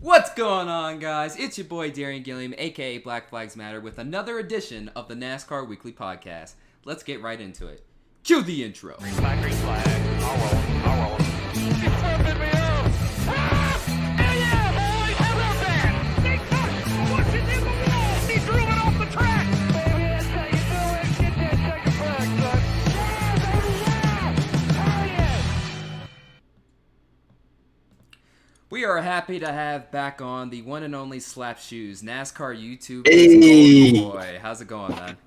What's going on, guys? It's your boy Darian Gilliam, aka Black Flags Matter, with another edition of the NASCAR Weekly Podcast. Let's get right into it. Cue the intro. Green flag. I'll roll. He's flipping me off. Ah! Hell yeah, boys! How about that? Big touch. Pushes in the wall. He drew it off the track. Baby, that's how you do it. Get that second back, son. Yeah, baby, yeah. Hell yeah. We are happy to have back on the one and only S1apSh0es, NASCAR YouTube. Hey, Boy, how's it going, man?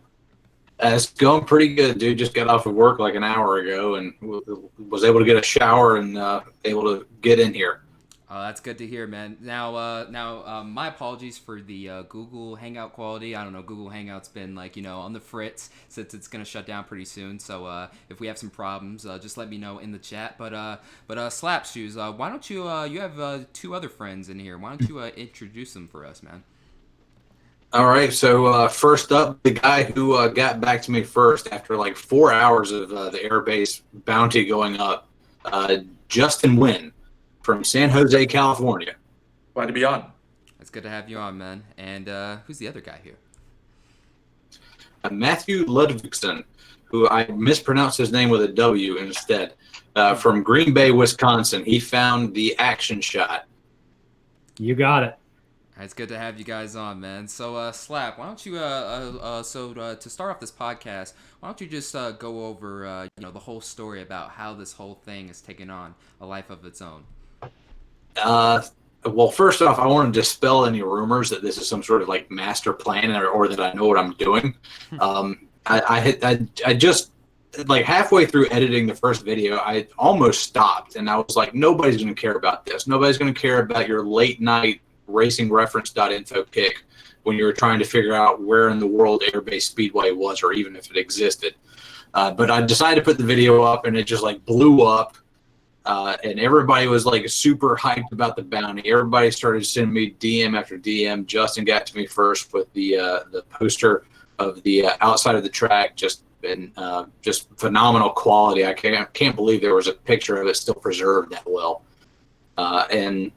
it's going pretty good, dude. Just got off of work like an hour ago and was able to get a shower and able to get in here. That's good to hear, man. Now, my apologies for the Google Hangout quality. I don't know, Google Hangout's been on the fritz since it's gonna shut down pretty soon. So if we have some problems, just let me know in the chat. But S1apSh0es, why don't you you have two other friends in here? Why don't you introduce them for us, man? All right, so first up, the guy who got back to me first after like 4 hours of the airbase bounty going up, Justin Wynn from San Jose, California. Glad to be on. It's good to have you on, man. And who's the other guy here? Matthew Ludvigson, who I mispronounced his name with a W instead, from Green Bay, Wisconsin. He found the action shot. You got it. It's good to have you guys on, man. So, S1ap, why don't you, to start off this podcast, why don't you just go over, the whole story about how this whole thing has taken on a life of its own? Well, first off, I want to dispel any rumors that this is some sort of like master plan or that I know what I'm doing. I just like halfway through editing the first video, I almost stopped and I was like, nobody's going to care about this. Nobody's going to care about your late night racingreference.info kick when you were trying to figure out where in the world Airbase Speedway was or even if it existed. But I decided to put the video up and it just like blew up. And everybody was like super hyped about the bounty. Everybody started sending me DM after DM. Justin got to me first with the poster of the outside of the track, just phenomenal quality. I can't believe there was a picture of it still preserved that well. And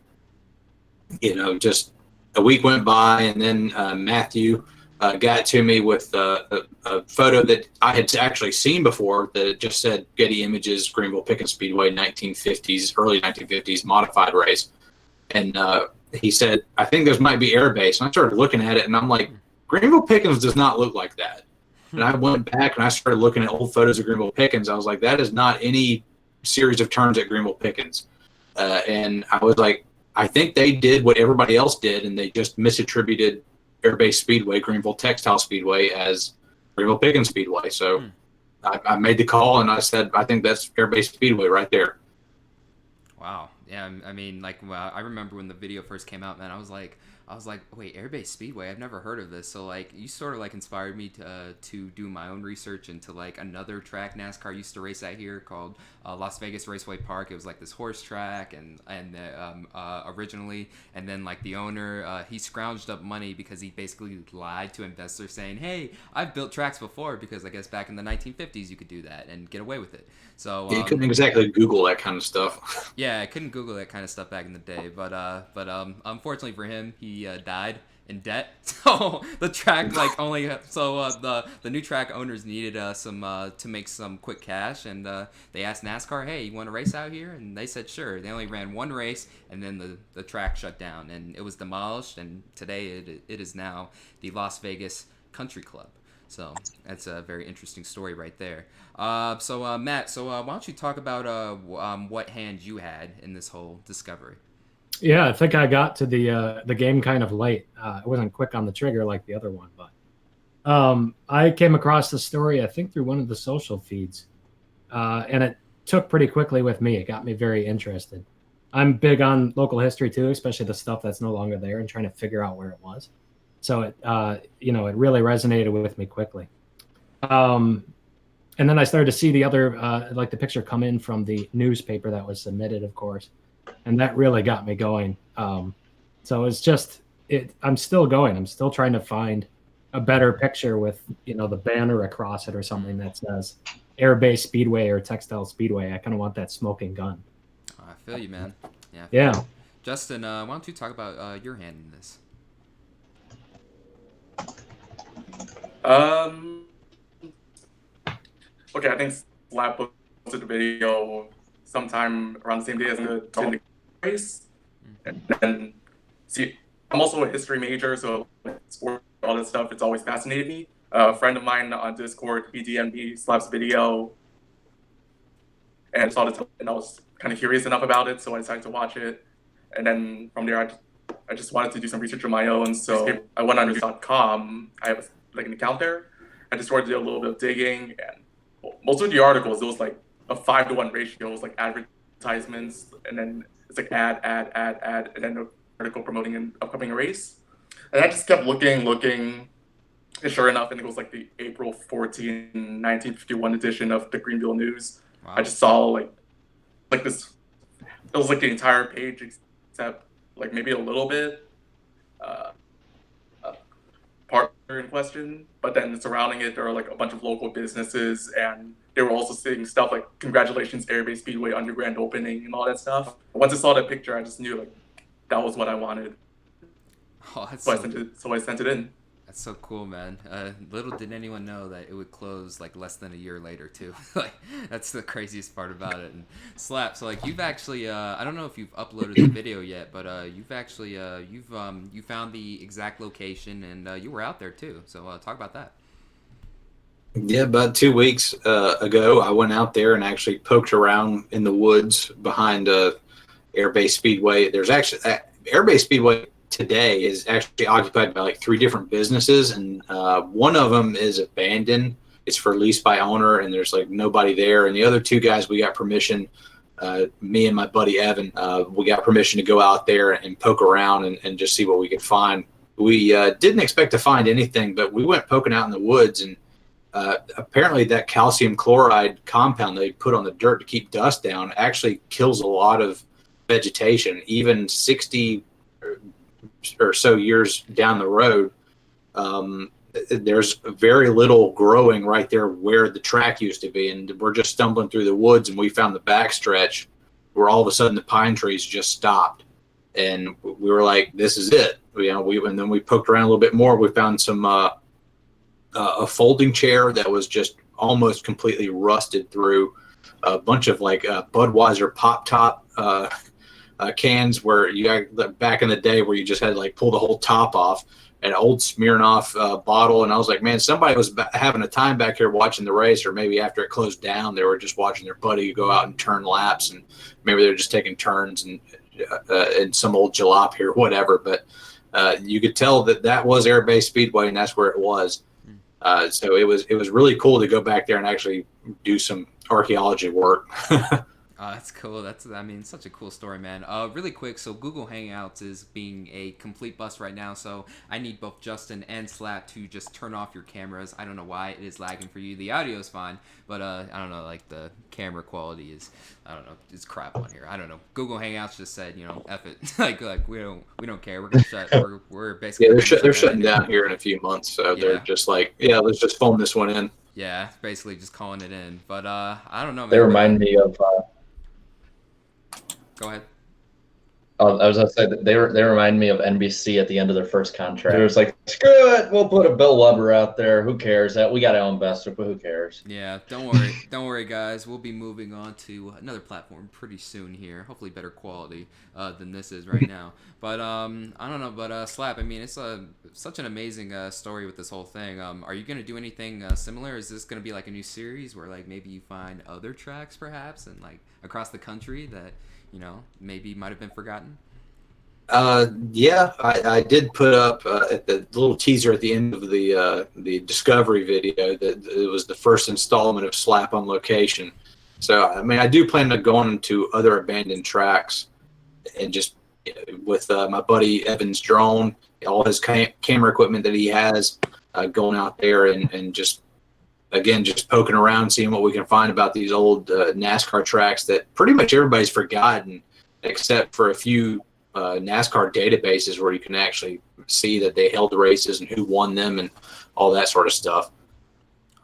just a week went by, and then Matthew got to me with a photo that I had actually seen before that just said Getty Images, Greenville Pickens Speedway, 1950s, early 1950s modified race. And he said, I think this might be airbase. And I started looking at it, and I'm like, Greenville Pickens does not look like that. And I went back, and I started looking at old photos of Greenville Pickens. I was like, that is not any series of turns at Greenville Pickens. And I was like, I think they did what everybody else did, and they just misattributed Airbase Speedway, Greenville Textile Speedway, as Greenville Pickens Speedway. So I made the call, and I said, I think that's Airbase Speedway right there. Wow. Yeah, I mean, I remember when the video first came out, man, I was like, wait, Airbase Speedway? I've never heard of this. So, you sort of, inspired me to do my own research into, another track NASCAR used to race at here called Las Vegas Raceway Park. It was, this horse track and originally. And then, the owner, he scrounged up money because he basically lied to investors saying, hey, I've built tracks before because I guess back in the 1950s you could do that and get away with it. So You couldn't exactly Google that kind of stuff. Yeah, I couldn't Google that kind of stuff back in the day, but unfortunately for him, he died in debt. So the track the new track owners needed some to make some quick cash, and they asked NASCAR, hey, you want to race out here? And they said sure. They only ran one race, and then the track shut down, and it was demolished. And today it is now the Las Vegas Country Club. So that's a very interesting story right there. Matt, why don't you talk about what hand you had in this whole discovery? Yeah, I think I got to the game kind of late. I wasn't quick on the trigger like the other one, but I came across the story, I think, through one of the social feeds, and it took pretty quickly with me. It got me very interested. I'm big on local history too, especially the stuff that's no longer there and trying to figure out where it was. So it really resonated with me quickly. And then I started to see the other, the picture come in from the newspaper that was submitted, of course. And that really got me going. So it's just, I'm still going. I'm still trying to find a better picture with, the banner across it or something that says Airbase Speedway or Textile Speedway. I kind of want that smoking gun. I feel you, man. Yeah. Justin, why don't you talk about your hand in this? Okay, I think Slap posted a video sometime around the same day as the Stefanik race. And see, I'm also a history major, so sport, all this stuff, it's always fascinated me. A friend of mine on Discord, he DM'd me Slap's video, and saw the and I was kind of curious enough about it, so I decided to watch it. And then from there, I just wanted to do some research on my own, so I went on reviews.com. I have like an account there. I just started to do a little bit of digging, and most of the articles, it was like a 5-to-1 ratio. It was like advertisements, and then it's like ad, and then an article promoting an upcoming race. And I just kept looking, and sure enough, I think it was like the April 14, 1951 edition of the Greenville News. Wow. I just saw like this. It was like the entire page, except like maybe a little bit part in question, but then surrounding it, there are like a bunch of local businesses, and they were also saying stuff like "Congratulations, Airbase Speedway on your grand opening" and all that stuff. Once I saw that picture, I just knew like that was what I wanted. Oh, that's So I sent it in. That's so cool, man. Little did anyone know that it would close like less than a year later too. Like that's the craziest part about it. And Slap, so like you've actually I don't know if you've uploaded the video yet, but you've actually you found the exact location and you were out there too. So talk about that. Yeah, about 2 weeks ago, I went out there and actually poked around in the woods behind Airbase Speedway. There's actually Airbase Speedway today is actually occupied by like 3 different businesses, and one of them is abandoned. It's for lease by owner, and there's like nobody there. And the other 2 guys, we got permission, me and my buddy Evan, we got permission to go out there and poke around and just see what we could find. We didn't expect to find anything, but we went poking out in the woods, and apparently that calcium chloride compound they put on the dirt to keep dust down actually kills a lot of vegetation, even 60 or so years down the road. There's very little growing right there where the track used to be, and we're just stumbling through the woods, and we found the backstretch where all of a sudden the pine trees just stopped, and we were like, "This is it." And then we poked around a little bit more. We found some a folding chair that was just almost completely rusted through, a bunch of like Budweiser pop top cans where you got back in the day where you just had to like pull the whole top off, an old Smirnoff bottle. And I was like, man, somebody was having a time back here watching the race, or maybe after it closed down, they were just watching their buddy go out and turn laps, and maybe they're just taking turns and in some old jalopy or whatever. But you could tell that was Airbase Speedway, and that's where it was. So it was really cool to go back there and actually do some archaeology work. That's cool. Such a cool story, man. Really quick, so Google Hangouts is being a complete bust right now, so I need both Justin and Slap to just turn off your cameras. I don't know why it is lagging for you. The audio is fine, but I don't know, like the camera quality is, I don't know, it's crap on here. I don't know. Google Hangouts just said, F it. like we don't care. We're gonna shut. We're basically. Yeah, they're shutting down here in a few months, so they're just like, yeah, let's just phone this one in. Yeah, basically just calling it in. But I don't know, man. They remind me of. Go ahead. I was gonna say that they remind me of NBC at the end of their first contract. It was like, screw it, we'll put a Bill Weber out there. Who cares? We got Alan Bester, but who cares? Yeah, don't worry, guys. We'll be moving on to another platform pretty soon here. Hopefully, better quality than this is right now. But I don't know. But Slap, it's such an amazing story with this whole thing. Are you gonna do anything similar? Is this gonna be like a new series where like maybe you find other tracks perhaps and like across the country that maybe might have been forgotten? Yeah, I did put up at the little teaser at the end of the Discovery video that it was the first installment of Slap on Location. So, I do plan on going to other abandoned tracks and just with my buddy Evan's drone, all his camera equipment that he has, going out there and just poking around, seeing what we can find about these old NASCAR tracks that pretty much everybody's forgotten, except for a few NASCAR databases where you can actually see that they held the races and who won them and all that sort of stuff.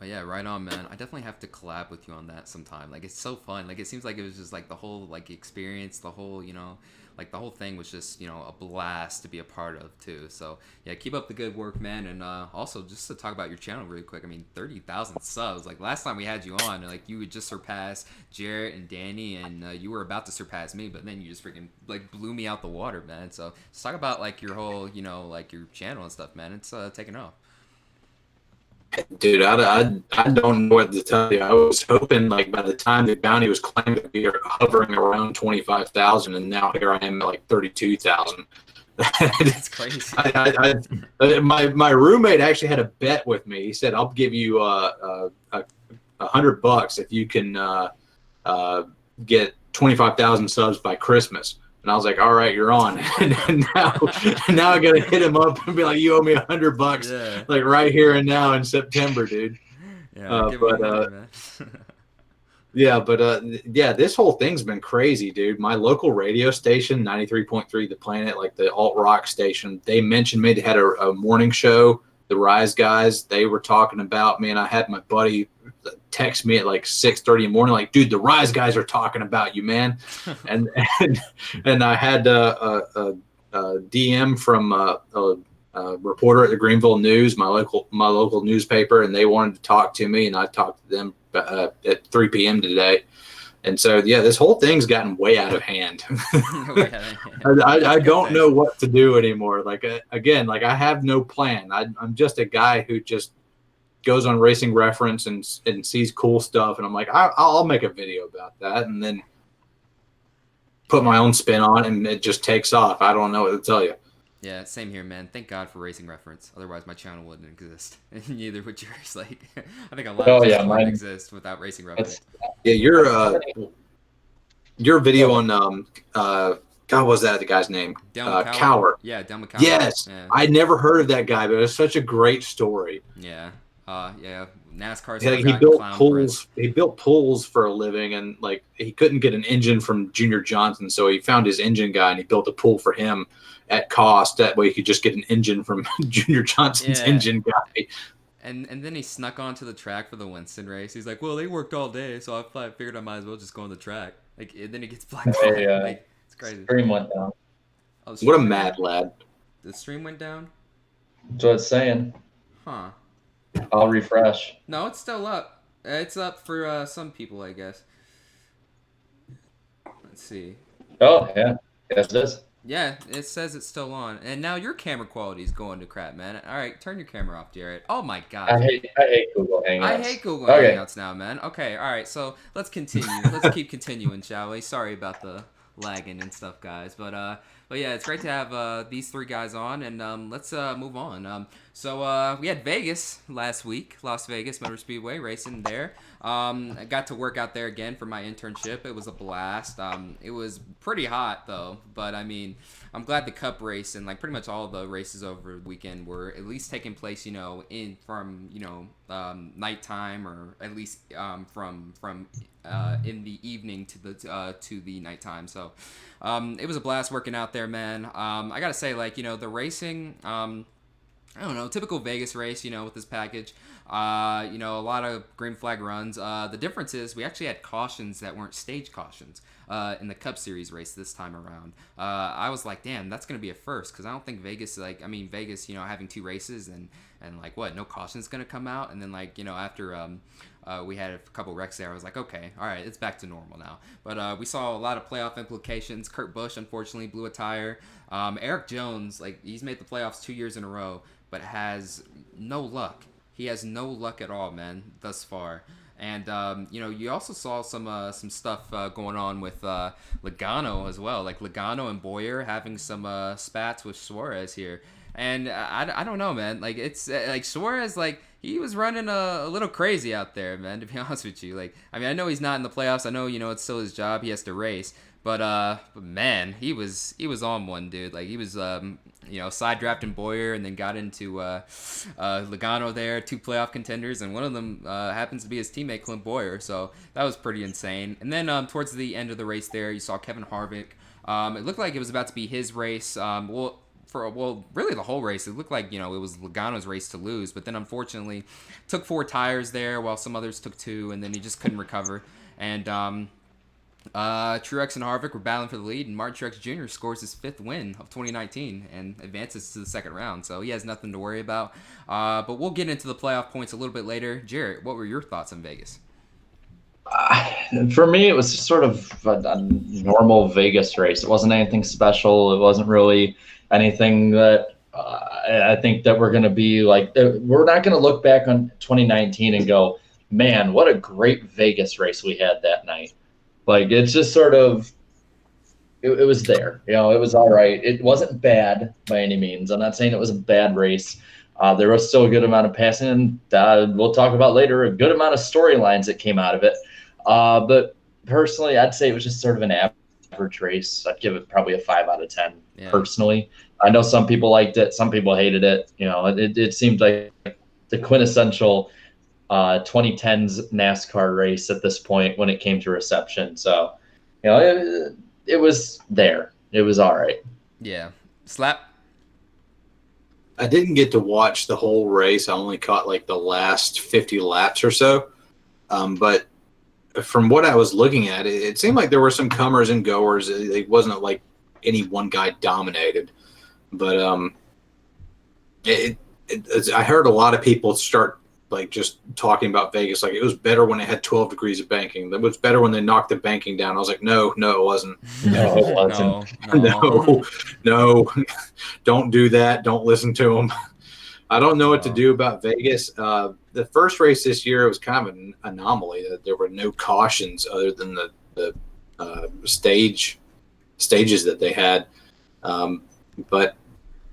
Oh yeah, right on, man. I definitely have to collab with you on that sometime. Like, it's so fun. Like, it seems like it was just like the whole like experience, the whole like the whole thing was just a blast to be a part of too. So yeah, keep up the good work, man. And also just to talk about your channel really quick, I mean 30,000 subs. Like last time we had you on, like you would just surpass Jarrett and Danny, and you were about to surpass me, but then you just freaking like blew me out the water, man. So let's talk about like your whole like your channel and stuff, man. It's taking off. Dude, I don't know what to tell you. I was hoping like by the time the bounty was claimed to be hovering around 25,000, and now here I am at like 32,000. That's crazy. My roommate actually had a bet with me. He said, "I'll give you $100 if you can get 25,000 subs by Christmas." And I was like, "All right, you're on." And now I gotta hit him up and be like, "You owe me $100, Yeah. like right here and now in September, dude." Yeah, Yeah, this whole thing's been crazy, dude. My local radio station, 93.3 The Planet, like the alt rock station, they mentioned me. They had a morning show, the Rise guys. They were talking about me, and I had my buddy text me at like 6:30 in the morning, like, "Dude, the Rise guys are talking about you, man." and I had a DM from a reporter at the Greenville News, my local newspaper, and they wanted to talk to me, and I talked to them at 3 p.m. today. And so, yeah, this whole thing's gotten way out of hand. I don't know what to do anymore. Like, again, like I have no plan. I'm just a guy who just goes on Racing Reference and sees cool stuff. And I'm like, I'll make a video about that and then put my own spin on it, and it just takes off. I don't know what to tell you. Yeah, same here, man. Thank God for Racing Reference. Otherwise, my channel wouldn't exist. And neither would yours. Like, I think a lot of people wouldn't exist without Racing Reference. Yeah, your video on God, what was that the guy's name? Coward. Yeah, Delma Coward. Yes, yeah. I never heard of that guy, but it's such a great story. Yeah, yeah. NASCAR's he built pools. He built pools for a living, and like he couldn't get an engine from Junior Johnson, so he found his engine guy and he built a pool for him at cost. That way he could just get an engine from Junior Johnson's engine guy. And then he snuck onto the track for the Winston race. He's like, "Well, they worked all day, so I figured I might as well just go on the track." Like, and then he gets blacked out. Like, it's crazy. Stream went down. Oh, what a mad lad! The stream went down. That's what it's saying. Huh. I'll refresh. No, it's still up. It's up for some people, I guess. Let's see. Oh, yeah. Yes, it is. Yeah, it says it's still on. And now your camera quality is going to crap, man. All right, turn your camera off, Jarrett. Oh, my God. I hate Google Hangouts. I hate Google Hangouts now, man. Okay, all right, so let's continue. Let's keep continuing, shall we? Sorry about the lagging and stuff, guys. But yeah, it's great to have these three guys on, and let's move on. So we had Vegas last week, Las Vegas Motor Speedway, racing there. I got to work out there again for my internship. It was a blast. It was pretty hot though, but I mean, I'm glad the Cup race and like pretty much all the races over the weekend were at least taking place, from nighttime, or at least from in the evening to the nighttime. So it was a blast working out there, man. I gotta say, like, the racing, I don't know, typical Vegas race, with this package. A lot of green flag runs. The difference is we actually had cautions that weren't stage cautions in the Cup Series race this time around. I was like, damn, that's going to be a first, because I don't think Vegas, Vegas, having two races and like, what, no caution's going to come out? And then, like, after we had a couple wrecks there, I was like, okay, all right, it's back to normal now. But we saw a lot of playoff implications. Kurt Busch, unfortunately, blew a tire. Eric Jones, like, he's made the playoffs 2 years in a row, but has no luck. He has no luck at all, man, thus far. And you also saw some stuff going on with Logano as well, like Logano and Boyer having some spats with Suarez here. And I don't know, man. Like, it's like Suarez, like, he was running a little crazy out there, man, to be honest with you. Like, I mean, I know he's not in the playoffs. I know, it's still his job. He has to race. But man, he was on one, dude. Like, he was side drafting Boyer, and then got into Logano there, two playoff contenders, and one of them happens to be his teammate Clint Boyer. So that was pretty insane. And then towards the end of the race there, you saw Kevin Harvick. It looked like it was about to be his race. Really the whole race. It looked like, it was Logano's race to lose, but then unfortunately took 4 tires there while some others took 2, and then he just couldn't recover. And Truex and Harvick were battling for the lead, and Martin Truex Jr. scores his 5th win of 2019 and advances to the second round. So he has nothing to worry about. But we'll get into the playoff points a little bit later. Jarrett, what were your thoughts on Vegas? For me, it was just sort of a normal Vegas race. It wasn't anything special. It wasn't really anything that I think that we're going to be like. We're not going to look back on 2019 and go, man, what a great Vegas race we had that night. Like, it's just sort of, it was there. You know, it was all right. It wasn't bad by any means. I'm not saying it was a bad race. There was still a good amount of passing, and we'll talk about later, a good amount of storylines that came out of it. But personally, I'd say it was just sort of an average race. I'd give it probably a 5 out of 10 personally. I know some people liked it. Some people hated it. You know, it seemed like the quintessential 2010s NASCAR race at this point when it came to reception. So, you know, it was there. It was all right. Yeah. Slap. I didn't get to watch the whole race. I only caught like the last 50 laps or so. But from what I was looking at, it seemed like there were some comers and goers. It wasn't like any one guy dominated. But I heard a lot of people start like just talking about Vegas, like it was better when it had 12 degrees of banking. It was better when they knocked the banking down. I was like, no, it wasn't. No, it wasn't. No, don't do that. Don't listen to them. I don't know what to do about Vegas. The first race this year, it was kind of an anomaly that there were no cautions other than the stages that they had. But,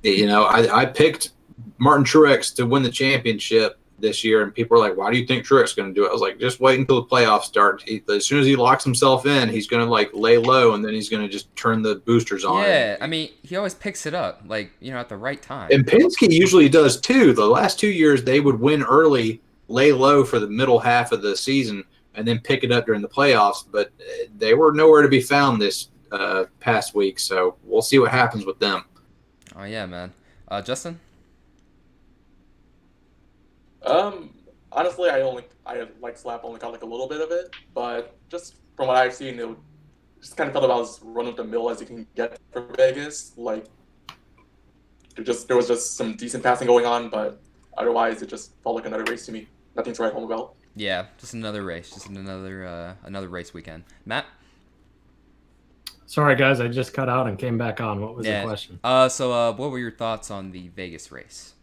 you know, I picked Martin Truex to win the championship this year, and people are like, why do you think Truex is going to do it? I was like, just wait until the playoffs start. As soon as he locks himself in, he's going to like lay low, and then he's going to just turn the boosters on. Yeah, I mean, he always picks it up, like, you know, at the right time. And Penske usually does too. The last 2 years, they would win early, lay low for the middle half of the season, and then pick it up during the playoffs. But they were nowhere to be found this past week, so we'll see what happens with them. Oh, yeah, man. Justin? Honestly, I like Slap only got like a little bit of it, but just from what I've seen, it just kind of felt about as run of the mill as you can get for Vegas. Like, there was just some decent passing going on, but otherwise, it just felt like another race to me. Nothing to write home about. Yeah, just another race, just another race weekend. Matt? Sorry, guys, I just cut out and came back on. What was the question? So what were your thoughts on the Vegas race?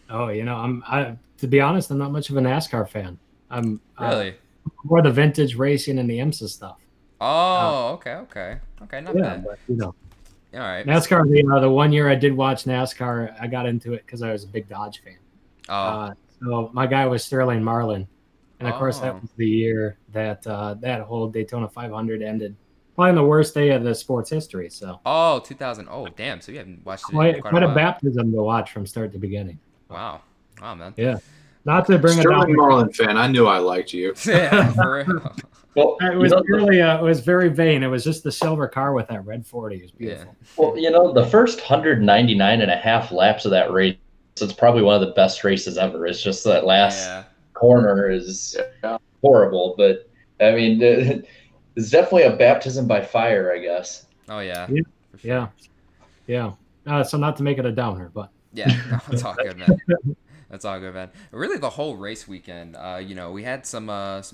Oh, you know, to be honest, I'm not much of a NASCAR fan. I'm really more the vintage racing and the IMSA stuff. Oh, okay, not bad. But, you know, all right. NASCAR. The 1 year I did watch NASCAR, I got into it because I was a big Dodge fan. Oh, so my guy was Sterling Marlin, and of course that was the year that that whole Daytona 500 ended. Probably the worst day of the sports history. So. 2000. Oh, damn. So you haven't watched it quite a baptism to watch from start to beginning. Wow, man. Yeah. Not to bring Sterling Marlin fan. I knew I liked you. Yeah, for real. Well, it was really, it was very vain. It was just the silver car with that red 40. It was beautiful. Yeah. Well, you know, the first 199 and a half laps of that race, it's probably one of the best races ever. It's just that last corner is horrible. But, I mean, it's definitely a baptism by fire, I guess. Oh, yeah. For sure. Yeah. So not to make it a downer, but. Yeah, no, it's all good, man. That's all good, man. Really, the whole race weekend, you know, we had some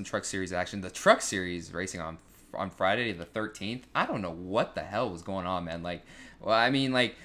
Truck Series action. The Truck Series racing on Friday the 13th. I don't know what the hell was going on, man. Like, well, I mean, like,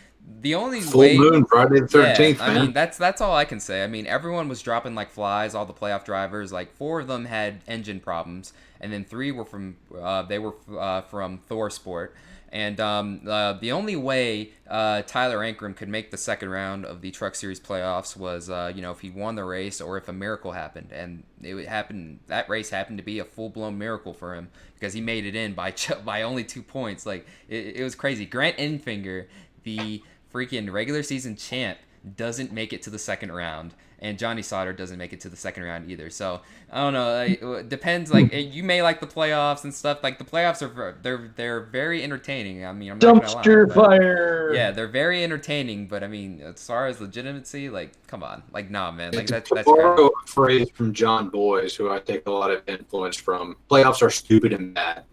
the only full moon Friday the 13th. I mean, that's all I can say. I mean, everyone was dropping like flies. All the playoff drivers, like 4 of them had engine problems, and then 3 were from from Thor Sport. And the only way Tyler Ankrum could make the second round of the Truck Series playoffs was, you know, if he won the race or if a miracle happened. And it happened. That race happened to be a full-blown miracle for him because he made it in by only 2 points. Like, it was crazy. Grant Enfinger, the freaking regular season champ, doesn't make it to the second round. And Johnny Sauter doesn't make it to the second round either. So I don't know. Like, it depends. Like, you may like the playoffs and stuff. Like, the playoffs they're very entertaining. I mean, I'm not gonna lie. Dumpster fire. Yeah, they're very entertaining. But I mean, as far as legitimacy, like, come on, like, nah, man. Like, that's a phrase from John Boyes, who I take a lot of influence from. Playoffs are stupid and bad.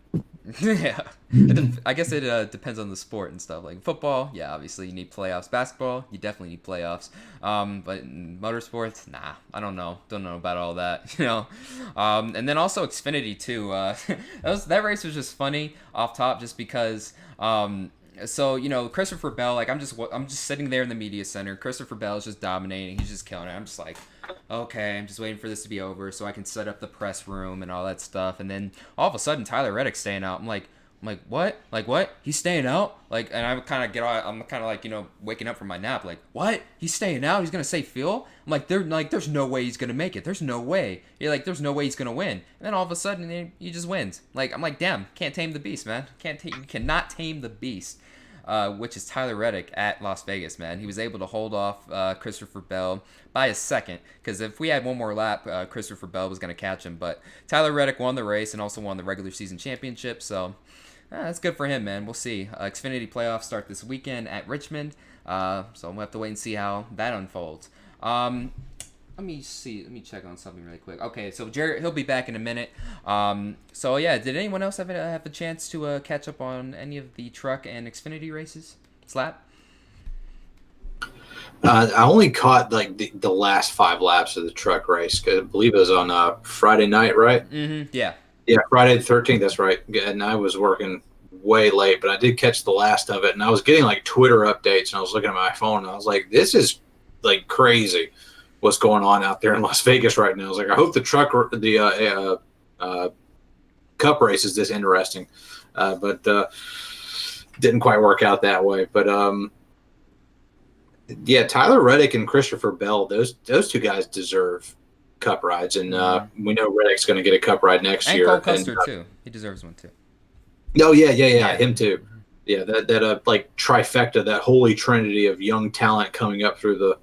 Yeah, I guess it depends on the sport and stuff. Like football, yeah, obviously you need playoffs. Basketball, you definitely need playoffs. But in motorsports, nah, I don't know about all that, you know. And then also Xfinity too. That race was just funny off top, just because. So you know, Christopher Bell, like I'm just sitting there in the media center. Christopher Bell is just dominating. He's just killing it. I'm just like, okay, I'm just waiting for this to be over so I can set up the press room and all that stuff. And then all of a sudden, Tyler Reddick's staying out. I'm like, what? Like what? He's staying out? Like, and I kind of get out. I'm kind of like, you know, waking up from my nap. Like, what? He's staying out? He's gonna save Phil? I'm like, there's no way he's gonna make it. There's no way. You're like, there's no way he's gonna win. And then all of a sudden, he just wins. Like, I'm like, damn, can't tame the beast, man. You cannot tame the beast. Which is Tyler Reddick at Las Vegas, man. He was able to hold off Christopher Bell by a second, because if we had one more lap, Christopher Bell was going to catch him. But Tyler Reddick won the race and also won the regular season championship, so that's good for him, man. We'll see. Xfinity Playoffs start this weekend at Richmond, so we'll have to wait and see how that unfolds. Let me see. Let me check on something really quick. Okay, so Jarrett, he'll be back in a minute. So yeah, did anyone else have a chance to catch up on any of the truck and Xfinity races? Slap? I only caught like the last 5 laps of the truck race. 'Cause I believe it was on Friday night, right? Mm-hmm. Yeah. Yeah, Friday the 13th. That's right. And I was working way late, but I did catch the last of it. And I was getting like Twitter updates, and I was looking at my phone, and I was like, "This is like crazy. What's going on out there in Las Vegas right now?" I was like, I hope the cup race is this interesting, but didn't quite work out that way. But yeah, Tyler Reddick and Christopher Bell, those 2 guys deserve cup rides, and we know Reddick's going to get a cup ride next and year. Cole Custer too. He deserves one too. Oh yeah, him too. Yeah, that like trifecta, that holy trinity of young talent coming up through the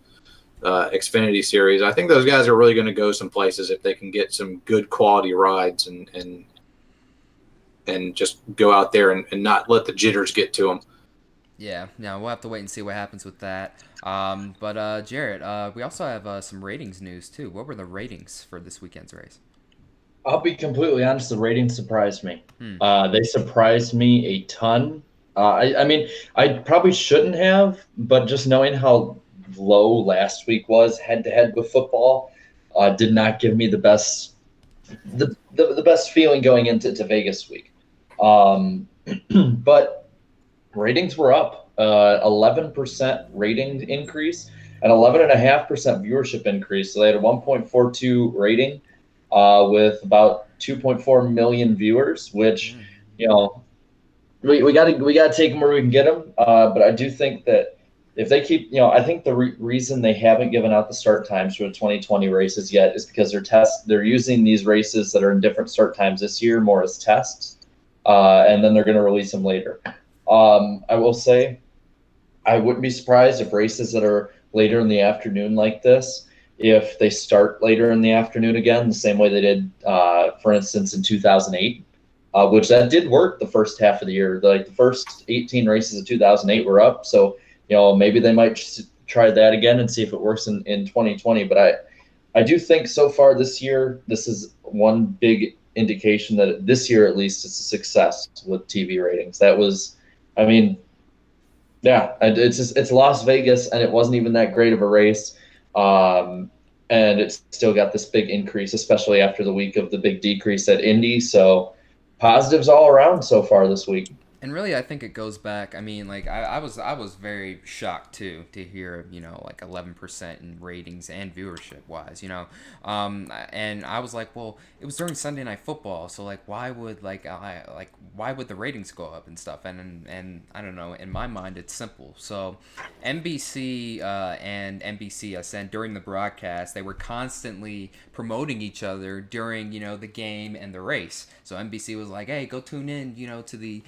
Xfinity series. I think those guys are really going to go some places if they can get some good quality rides and just go out there and not let the jitters get to them. Yeah, we'll have to wait and see what happens with that. But Jarrett, we also have some ratings news too. What were the ratings for this weekend's race? I'll be completely honest, the ratings surprised me. They surprised me a ton. I mean, I probably shouldn't have, but just knowing how low last week was head-to-head with football did not give me the best feeling going into Vegas week. But ratings were up 11% rating increase and 11.5% viewership increase. So they had a 1.42 rating with about 2.4 million viewers, which you know we got to take them where we can get them. But I do think that if they keep, you know, I think the reason they haven't given out the start times for the 2020 races yet is because they're using these races that are in different start times this year more as tests, and then they're going to release them later. I will say, I wouldn't be surprised if races that are later in the afternoon like this, if they start later in the afternoon again, the same way they did, for instance, in 2008, which that did work the first half of the year. Like the first 18 races of 2008 were up, so you know, maybe they might try that again and see if it works in 2020. But I do think so far this year, this is one big indication that this year, at least, it's a success with TV ratings. That was, I mean, yeah, it's Las Vegas, and it wasn't even that great of a race. And it's still got this big increase, especially after the week of the big decrease at Indy. So positives all around so far this week. And really, I think it goes back. I mean, like I was very shocked too to hear, you know, like 11% in ratings and viewership wise, you know, and I was like, well, it was during Sunday Night Football, so like why would why would the ratings go up and stuff? And I don't know. In my mind, it's simple. So NBC and NBCSN during the broadcast, they were constantly promoting each other during, you know, the game and the race. So NBC was like, hey, go tune in, you know, to the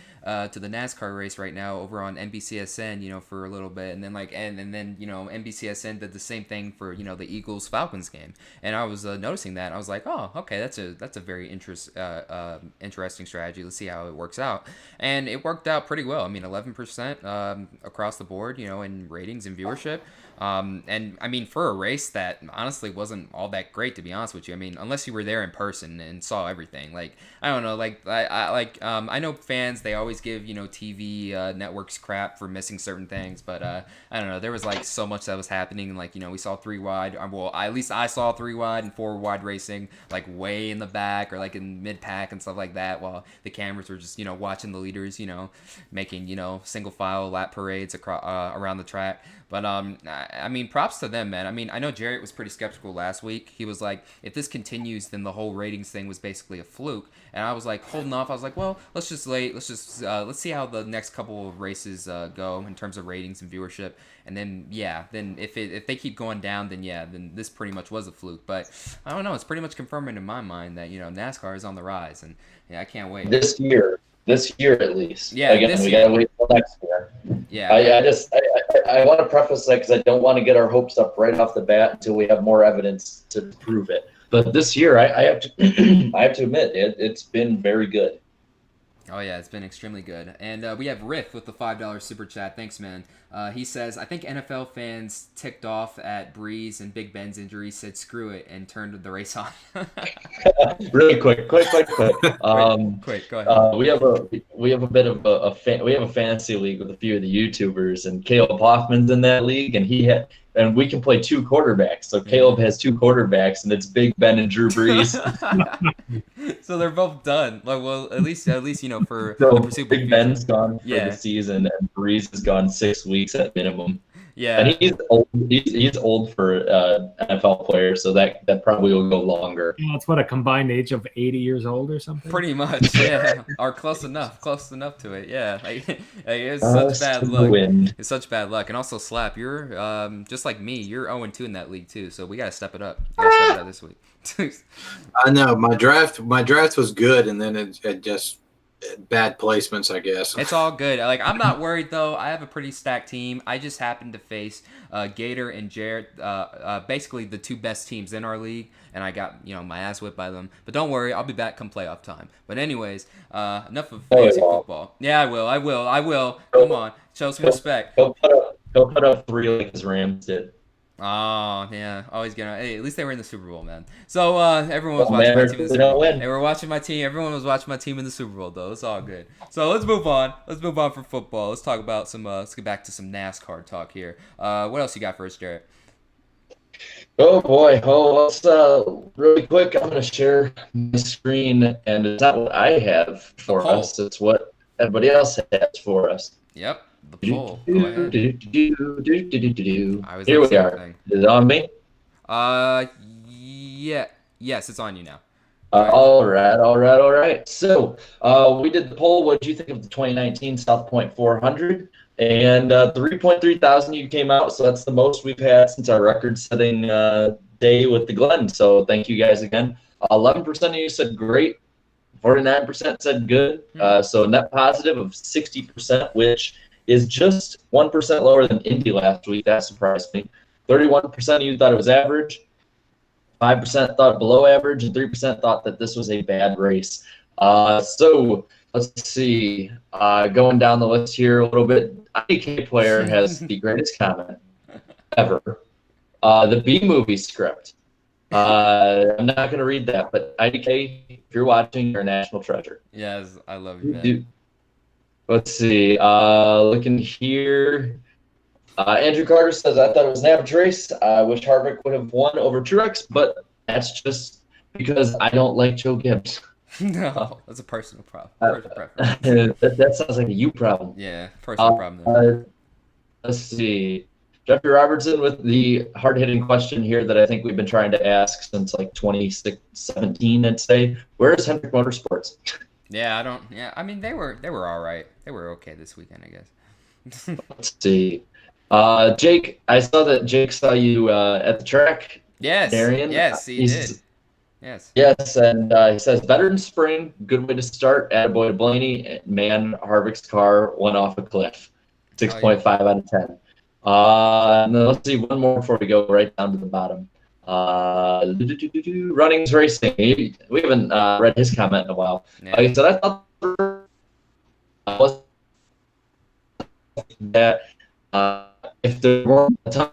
to the NASCAR race right now over on NBCSN, for a little bit, and then NBCSN did the same thing for the Eagles Falcons game, and I was noticing that. I was like, oh, okay, that's a very interesting strategy. Let's see how it works out, and it worked out pretty well. I mean, 11% across the board, in ratings and viewership. And I mean, for a race that honestly wasn't all that great, to be honest with you. I mean, unless you were there in person and saw everything. Like, I don't know. Like, I know fans, they always give TV networks crap for missing certain things, but I don't know. There was like so much that was happening. Like, we saw 3 wide. Well, at least I saw 3 wide and 4 wide racing, like way in the back or like in mid pack and stuff like that, while the cameras were just watching the leaders, making single file lap parades across around the track. But I mean, props to them, man. I mean, I know Jarrett was pretty skeptical last week. He was like, if this continues, then the whole ratings thing was basically a fluke. And I was like, holding off. I was like, well, let's let's see how the next couple of races go in terms of ratings and viewership. And then then if they keep going down, then this pretty much was a fluke. But I don't know. It's pretty much confirming in my mind that NASCAR is on the rise, and I can't wait. This year at least. Yeah, again, we gotta wait till next year. Yeah, I want to preface that because I don't want to get our hopes up right off the bat until we have more evidence to prove it. But this year, I have to I have to admit it's been very good. Oh, yeah, it's been extremely good. And we have Riff with the $5 super chat. Thanks, man. He says, I think NFL fans ticked off at Breeze and Big Ben's injury, said screw it, and turned the race on. Really quick. Quick, go ahead. We have a bit of we have a fantasy league with a few of the YouTubers, and Caleb Hoffman's in that league, and we can play 2 quarterbacks. So Caleb has 2 quarterbacks, and it's Big Ben and Drew Brees. So they're both done. Like, well, at least for So the foreseeable Big future. Ben's gone for the season, and Brees has gone 6 weeks at minimum. Yeah, and he's old. He's old for NFL player, so that probably will go longer. Yeah, it's what, a combined age of 80 years old or something. pretty much. Yeah, or close enough to it. Yeah, like it's such bad luck. It's such bad luck. And also, Slap, you're just like me. You're 0-2 in that league too. So we gotta step it up. We gotta step it up this week. I know my draft was good, and then it just bad placements, I guess. It's all good. Like, I'm not worried though. I have a pretty stacked team. I just happened to face Gator and Jarrett, basically the 2 best teams in our league, and I got my ass whipped by them. But don't worry, I'll be back come playoff time. But anyways, enough of fantasy football. Yeah, I will. Come on, show some respect. He'll put up 3 like his Rams did. Oh, yeah. Always gonna. Hey, at least they were in the Super Bowl, man. So everyone was watching my team in the Super Bowl. They were watching my team. Everyone was watching my team in the Super Bowl, though. It's all good. So let's move on. Let's move on from football. Let's talk about some. Let's get back to some NASCAR talk here. What else you got for us, Jarrett? Oh boy. Let's really quick. I'm gonna share my screen, and it's not what I have for us. It's what everybody else has for us. Yep. The poll. Go ahead. Here we are. Is it on me? Yeah. Yes, it's on you now. All right. So, we did the poll. What did you think of the 2019 South Point 400? And 3.3 thousand you came out. So that's the most we've had since our record-setting day with the Glen. So thank you guys again. 11% of you said great. 49% said good. So net positive of 60%, which is just 1% lower than Indy last week. That surprised me. 31% of you thought it was average. 5% thought below average, and 3% thought that this was a bad race. So let's see. Going down the list here a little bit, IDK player has the greatest comment ever. The B-movie script. I'm not going to read that, but IDK, if you're watching, you're a national treasure. Yes, I love you, man. Let's see. Looking here. Andrew Carter says, I thought it was an average race. I wish Harvick would have won over Truex, but that's just because I don't like Joe Gibbs. No, that's a personal problem. That sounds like a you problem. Yeah, personal problem. Let's see. Jeffrey Robertson with the hard-hitting question here that I think we've been trying to ask since like 2017, I'd say. Where is Henrik Motorsports? Yeah, I mean, they were all right. They were okay this weekend, I guess. Let's see. Jake, I saw that Jake saw you at the track. Yes. Darian. Yes, he did. Yes. Yes, and he says, better in spring, good way to start. Attaboy to Blaney. Man, Harvick's car went off a cliff. 6.5 out of 10. And then let's see one more before we go right down to the bottom. Runnings Racing. We haven't read his comment in a while. Yeah. He said, I thought that if there weren't a ton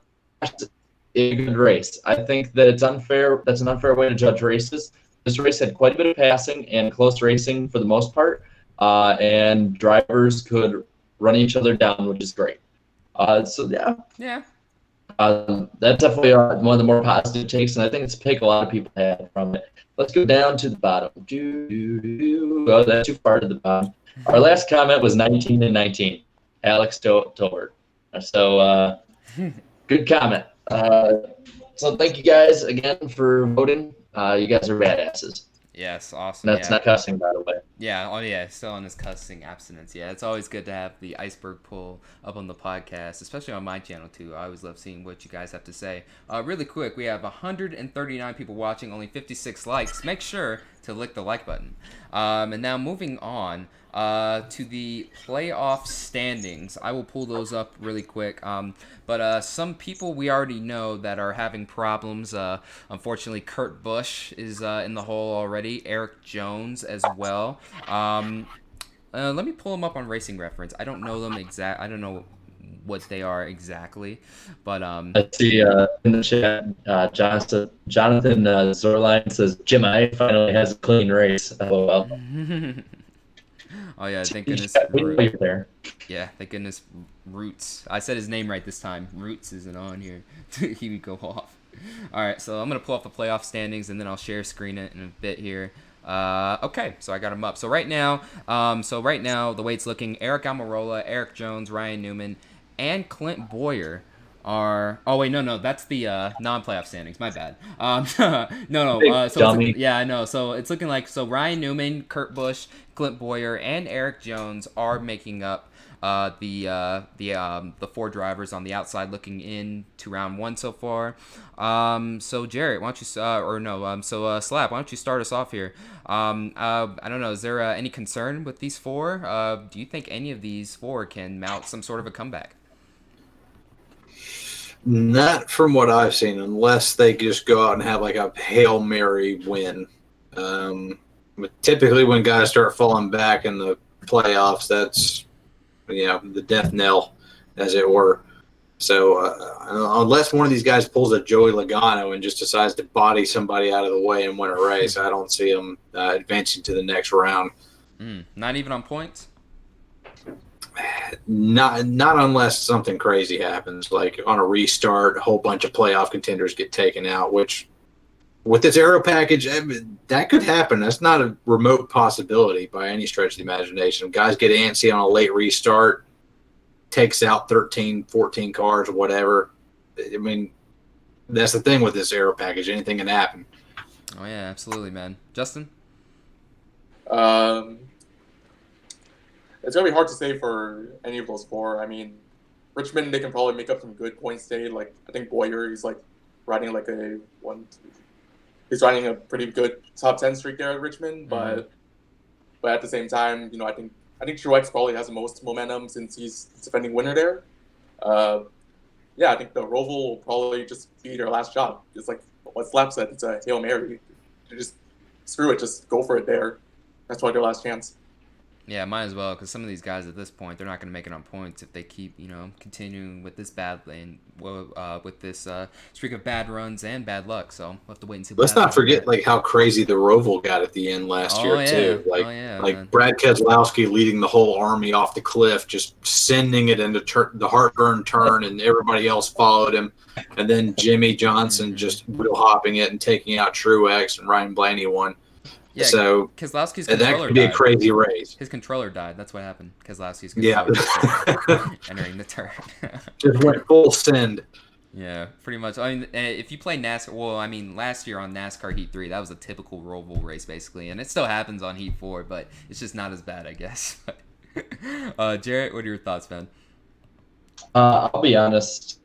a good race. I think that it's unfair. That's an unfair way to judge races. This race had quite a bit of passing and close racing for the most part, and drivers could run each other down, which is great. So Yeah. That's definitely one of the more positive takes, and I think it's a pick a lot of people had from it. Let's go down to the bottom. Oh, that's too far to the bottom. Our last comment was 19 and 19. Alex Tolbert. So good comment. So thank you guys again for voting. You guys are badasses. Yes, awesome. That's not cussing, by the way. Yeah, oh yeah, still on his cussing abstinence. Yeah, it's always good to have the iceberg pull up on the podcast, especially on my channel too. I always love seeing what you guys have to say. Really quick, we have 139 people watching, only 56 likes. Make sure to lick the like button. And now moving on to the playoff standings. I will pull those up really quick. But some people we already know that are having problems. Unfortunately, Kurt Busch is in the hole already. Eric Jones as well. Let me pull them up on Racing Reference. I don't know them I don't know what they are exactly, but I see in the chat, Jonathan Zorline says Jim I finally has a clean race. Oh well. Oh yeah, thank goodness. There. Yeah, thank goodness. Roots. I said his name right this time. Roots isn't on here. He would go off. All right, so I'm gonna pull up the playoff standings and then I'll share screen it in a bit here. Okay, so I got them up. So right now, the way it's looking, Eric Almirola, Eric Jones, Ryan Newman, and Clint Boyer are. Oh wait, no, that's the non-playoff standings. My bad. No. Yeah, I know. So it's looking like Ryan Newman, Kurt Busch, Clint Boyer, and Eric Jones are making up the four drivers on the outside looking in to round one so far. So Jarrett, why don't you Slap, why don't you start us off here? I don't know, is there any concern with these four? Do you think any of these four can mount some sort of a comeback? Not from what I've seen, unless they just go out and have like a Hail Mary win. But typically when guys start falling back in the playoffs, that's the death knell, as it were. So unless one of these guys pulls a Joey Logano and just decides to body somebody out of the way and win a race, I don't see them advancing to the next round. Not even on points? Not unless something crazy happens, like on a restart, a whole bunch of playoff contenders get taken out, which with this aero package, that could happen. That's not a remote possibility by any stretch of the imagination. Guys get antsy on a late restart, takes out 13, 14 cars or whatever. I mean, that's the thing with this aero package. Anything can happen. Oh, yeah, absolutely, man. Justin? It's going to be hard to say for any of those four. I mean, Richmond, they can probably make up some good points today. Like, I think Boyer, he's riding he's riding a pretty good top 10 streak there at Richmond. Mm-hmm. But at the same time, I think Truex probably has the most momentum since he's defending winner there. I think the Roval will probably just be their last shot. It's like what Slap said, it's a Hail Mary. You just screw it, just go for it there. That's probably their last chance. Yeah, might as well, because some of these guys at this point, they're not going to make it on points if they keep, continuing with this bad lane, with this streak of bad runs and bad luck. So we'll have to wait and see. Let's not forget how crazy the Roval got at the end last year too. Brad Keselowski leading the whole army off the cliff, just sending it into the heartburn turn, and everybody else followed him. And then Jimmy Johnson just wheel hopping it and taking out Truex, and Ryan Blaney won. Yeah, so Keselowski's that controller could be died. a crazy race. His controller died. That's what happened. Keselowski's controller entering the turn. Just went full send. Yeah, pretty much. I mean, if you play NASCAR, last year on NASCAR Heat 3, that was a typical Roval race, basically. And it still happens on Heat 4, but it's just not as bad, I guess. Jarrett, what are your thoughts, man? I'll be honest.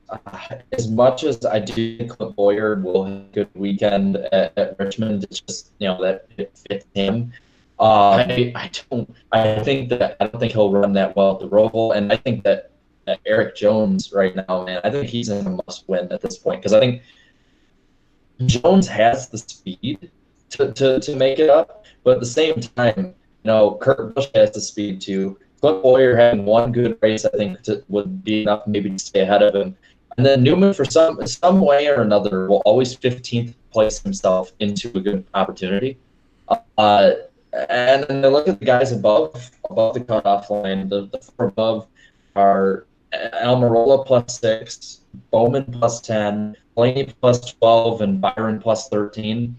as much as I do think Clint Boyer will have a good weekend at Richmond, it's just that it fits him. I don't think he'll run that well at the Roval, and I think that Eric Jones right now, man, I think he's in a must-win at this point because I think Jones has the speed to make it up, but at the same time, Kurt Busch has the speed too. Clint Boyer having one good race, I think, would be enough maybe to stay ahead of him. And then Newman, for some way or another, will always 15th place himself into a good opportunity. And then look at the guys above the cutoff line. The four above are Almirola +6, Bowman +10, Blaney +12, and Byron +13.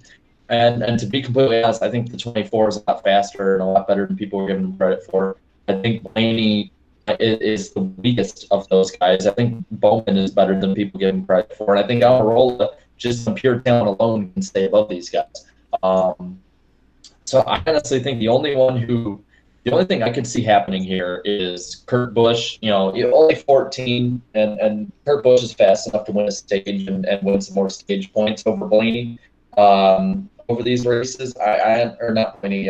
And to be completely honest, I think the 24 is a lot faster and a lot better than people are giving him credit for. I think Blaney is the weakest of those guys. I think Bowman is better than people give him credit for. And I think Almirola, just on pure talent alone, can stay above these guys. So I honestly think the only thing I could see happening here is Kurt Busch, only 14, and Kurt Busch is fast enough to win a stage and win some more stage points over Blaney over these races. Blaney,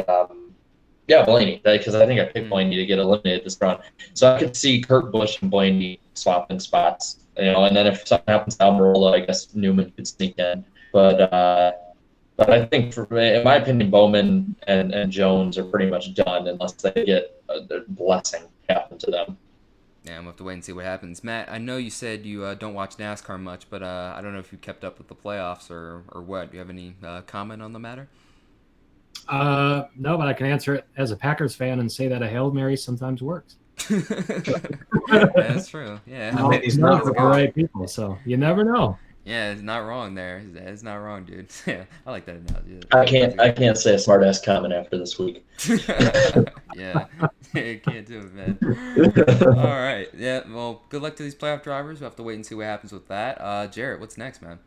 because I think I picked Blaney to get eliminated this round. So I could see Kurt Busch and Blaney swapping spots, and then if something happens to Almirola, I guess Newman could sneak in. But I think, in my opinion, Bowman and Jones are pretty much done unless they get a blessing happen to them. Yeah, we'll have to wait and see what happens. Matt, I know you said you don't watch NASCAR much, but I don't know if you kept up with the playoffs or what. Do you have any comment on the matter? No, but I can answer it as a Packers fan and say that a Hail Mary sometimes works. That's true. Yeah. He's not the right people, so you never know. Yeah, it's not wrong there. It's not wrong, dude. Yeah, I like that analogy. I can't say a smart ass comment after this week. Yeah, can't do it, man. All right. Yeah. Well, good luck to these playoff drivers. We'll have to wait and see what happens with that. Jarrett, what's next, man?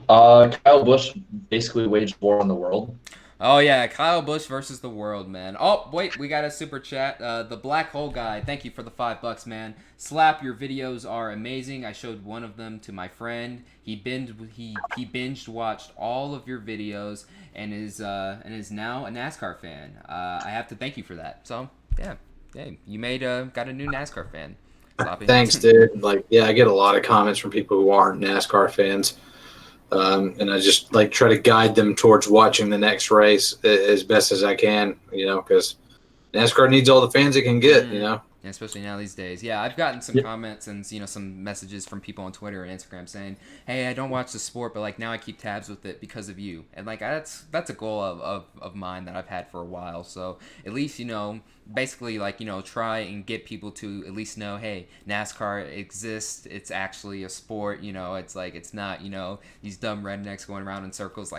Kyle Busch basically waged war on the world. Oh, yeah, Kyle Busch versus the world, man. Oh, wait, we got a super chat. The Black Hole Guy, thank you for the $5, man. Slap, your videos are amazing. I showed one of them to my friend. He binged watched all of your videos and is now a NASCAR fan. I have to thank you for that. So, yeah, you got a new NASCAR fan. Sloppy. Thanks, dude. I get a lot of comments from people who aren't NASCAR fans. And I just try to guide them towards watching the next race as best as I can, because NASCAR needs all the fans it can get, Yeah, especially now these days. Yeah, I've gotten some comments and some messages from people on Twitter and Instagram saying, "Hey, I don't watch the sport, but now I keep tabs with it because of you." And that's a goal of mine that I've had for a while. So at least basically try and get people to at least know, hey, NASCAR exists. It's actually a sport. It's not these dumb rednecks going around in circles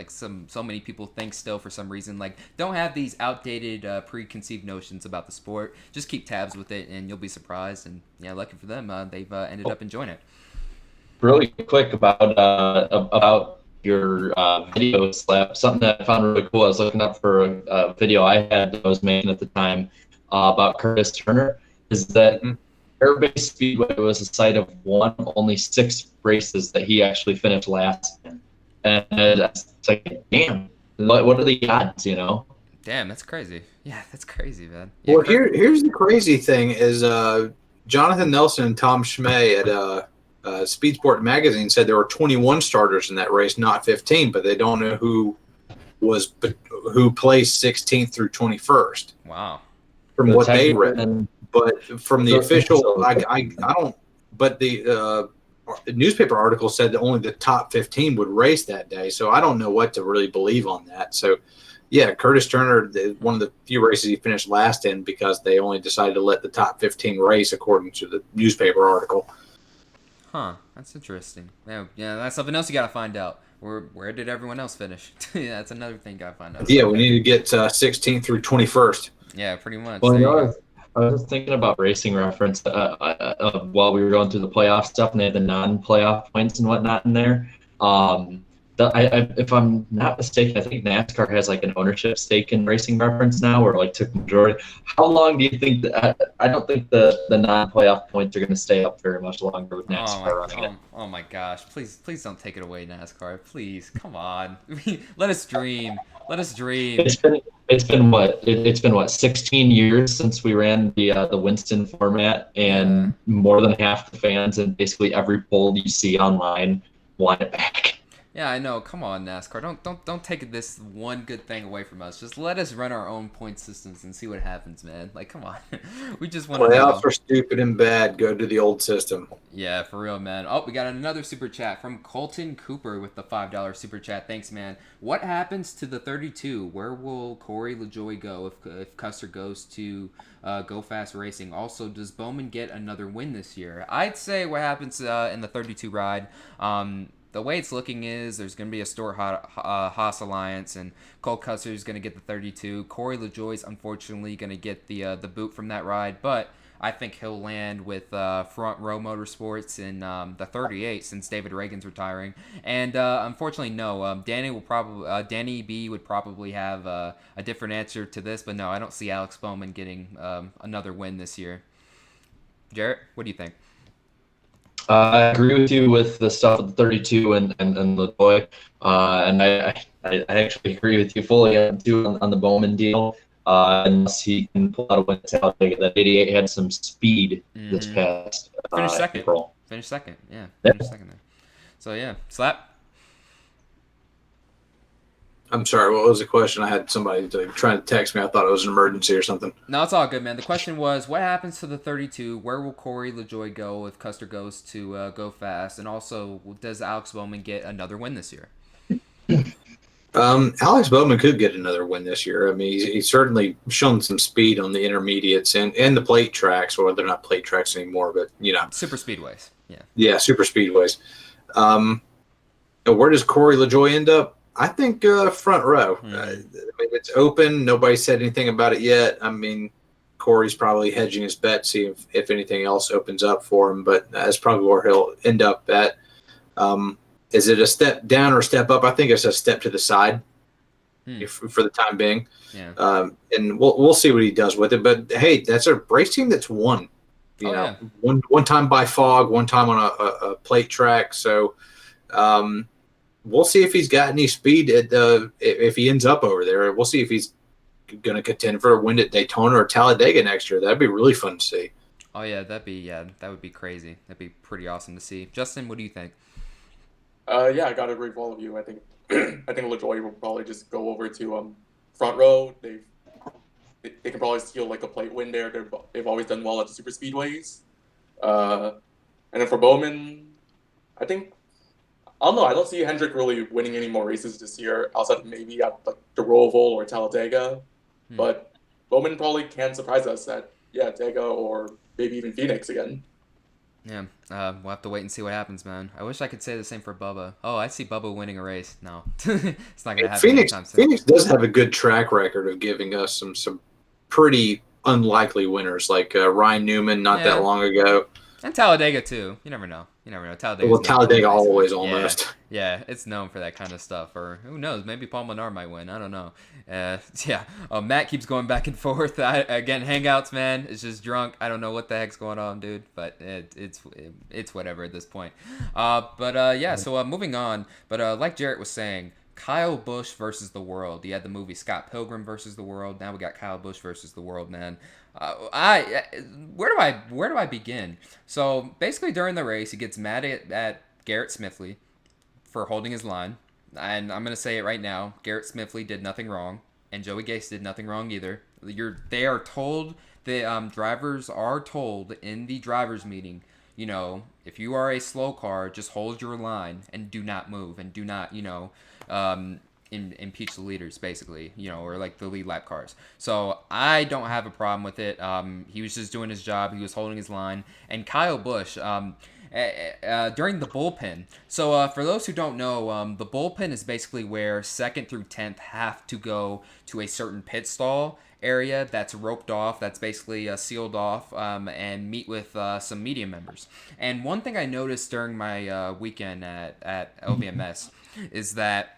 so many people think still for some reason. Don't have these outdated preconceived notions about the sport. Just keep tabs with it and you'll be surprised. And yeah, lucky for them, they've ended up enjoying it. Really quick about your video slap, something that I found really cool. I was looking up for a video I had that I was making at the time about Curtis Turner, is that Airbase Speedway was a site of one of only 6 races that he actually finished last in. And it's damn, what are the odds, Damn, that's crazy. Yeah, that's crazy, man. Yeah, well, here's the crazy thing is Jonathan Nelson and Tom Schmey at Speed Sport Magazine said there were 21 starters in that race, not 15, but they don't know who placed 16th through 21st. Wow. From what they read. But from the official, I don't. But the newspaper article said that only the top 15 would race that day, so I don't know what to really believe on that. So, yeah, Curtis Turner, one of the few races he finished last in because they only decided to let the top 15 race according to the newspaper article. Huh, that's interesting. Yeah, that's something else you gotta find out. Where did everyone else finish? Yeah, that's another thing you gotta find out. Yeah, we need to get 16th through 21st. Yeah, pretty much. Well, I was thinking about Racing Reference while we were going through the playoff stuff, and they had the non-playoff points and whatnot in there. if I'm not mistaken, I think NASCAR has like an ownership stake in Racing Reference now, or like took majority. How long do you think that? I don't think the non-playoff points are going to stay up very much longer with NASCAR running it. Oh my gosh! Please don't take it away, NASCAR. Please, come on. Let us dream. Let us dream. It's been what 16 years since we ran the Winston format, and more than half the fans and basically every poll you see online want it back. Yeah, I know. Come on, NASCAR. Don't take this one good thing away from us. Just let us run our own point systems and see what happens, man. Like, come on. We just want to know. Playoffs are stupid and bad. Go to the old system. Yeah, for real, man. Oh, we got another super chat from Colton Cooper with the $5 super chat. Thanks, man. What happens to the 32? Where will Corey LaJoie go if Custer goes to Go Fast Racing? Also, does Bowman get another win this year? I'd say what happens in the 32 ride. The way it's looking is there's going to be a Stewart-Haas alliance, and Cole Custer is going to get the 32. Corey LaJoie's unfortunately going to get the boot from that ride, but I think he'll land with Front Row Motorsports in the 38 since David Reagan's retiring. And unfortunately, no. Danny B would probably have a different answer to this, but no, I don't see Alex Bowman getting another win this year. Jarrett, what do you think? I agree with you with the stuff with the 32 and LaJoie, and I actually agree with you fully on the Bowman deal. Unless he can pull out a win at Talladega. That 88 had some speed this past Finished second. April. Finished second, yeah. Finished second there. So yeah, Slap. I'm sorry, what was the question? I had somebody trying to text me. I thought it was an emergency or something. No, it's all good, man. The question was, what happens to the 32? Where will Corey LaJoie go if Custer goes to Go Fast? And also, does Alex Bowman get another win this year? Alex Bowman could get another win this year. I mean, he's certainly shown some speed on the intermediates and the plate tracks, or they're not plate tracks anymore, but, Super speedways, yeah. Yeah, super speedways. Where does Corey LaJoie end up? I think front row. I mean, it's open. Nobody said anything about it yet. I mean, Corey's probably hedging his bet, see if anything else opens up for him, but that's probably where he'll end up at. Is it a step down or a step up? I think it's a step to the side for the time being. Yeah. And we'll see what he does with it. But, hey, that's a race team that's won. One time by fog, one time on a plate track. So we'll see if he's got any speed if he ends up over there. We'll see if he's going to contend for a win at Daytona or Talladega next year. That'd be really fun to see. Oh, yeah, that would be crazy. That'd be pretty awesome to see. Justin, what do you think? Yeah, I gotta agree with all of you. I think LaJoie will probably just go over to front row. They can probably steal like a plate win there. They've always done well at the super speedways. And then for Bowman, I don't know. I don't see Henrik really winning any more races this year, outside of maybe at like the Roval or Talladega. But Bowman probably can surprise us at Dega or maybe even Phoenix again. Yeah, we'll have to wait and see what happens, man. I wish I could say the same for Bubba. Oh, I see Bubba winning a race. No, it's not gonna happen anytime soon. Phoenix does have a good track record of giving us some pretty unlikely winners, like Ryan Newman not that long ago. And Talladega too. You never know. Talladega. Well, Talladega always almost. Yeah, it's known for that kind of stuff. Or who knows? Maybe Paul Menard might win. I don't know. Matt keeps going back and forth. Again, Hangouts, man, is just drunk. I don't know what the heck's going on, dude. But it's whatever at this point. So moving on. But like Jarrett was saying, Kyle Busch versus the world. You had the movie Scott Pilgrim versus the world. Now we got Kyle Busch versus the world, man. Where do I begin? So basically during the race, he gets mad at Garrett Smithley for holding his line, and I'm gonna say it right now: Garrett Smithley did nothing wrong, and Joey Gase did nothing wrong either. They are told, the drivers are told in the drivers meeting, if you are a slow car, just hold your line and do not move and do not impeach the leaders, basically, or like the lead lap cars. So I don't have a problem with it. He was just doing his job. He was holding his line. And Kyle Busch, during the bullpen. So for those who don't know, the bullpen is basically where 2nd through 10th have to go to a certain pit stall area that's roped off, that's basically sealed off, and meet with some media members. And one thing I noticed during my weekend at LVMS is that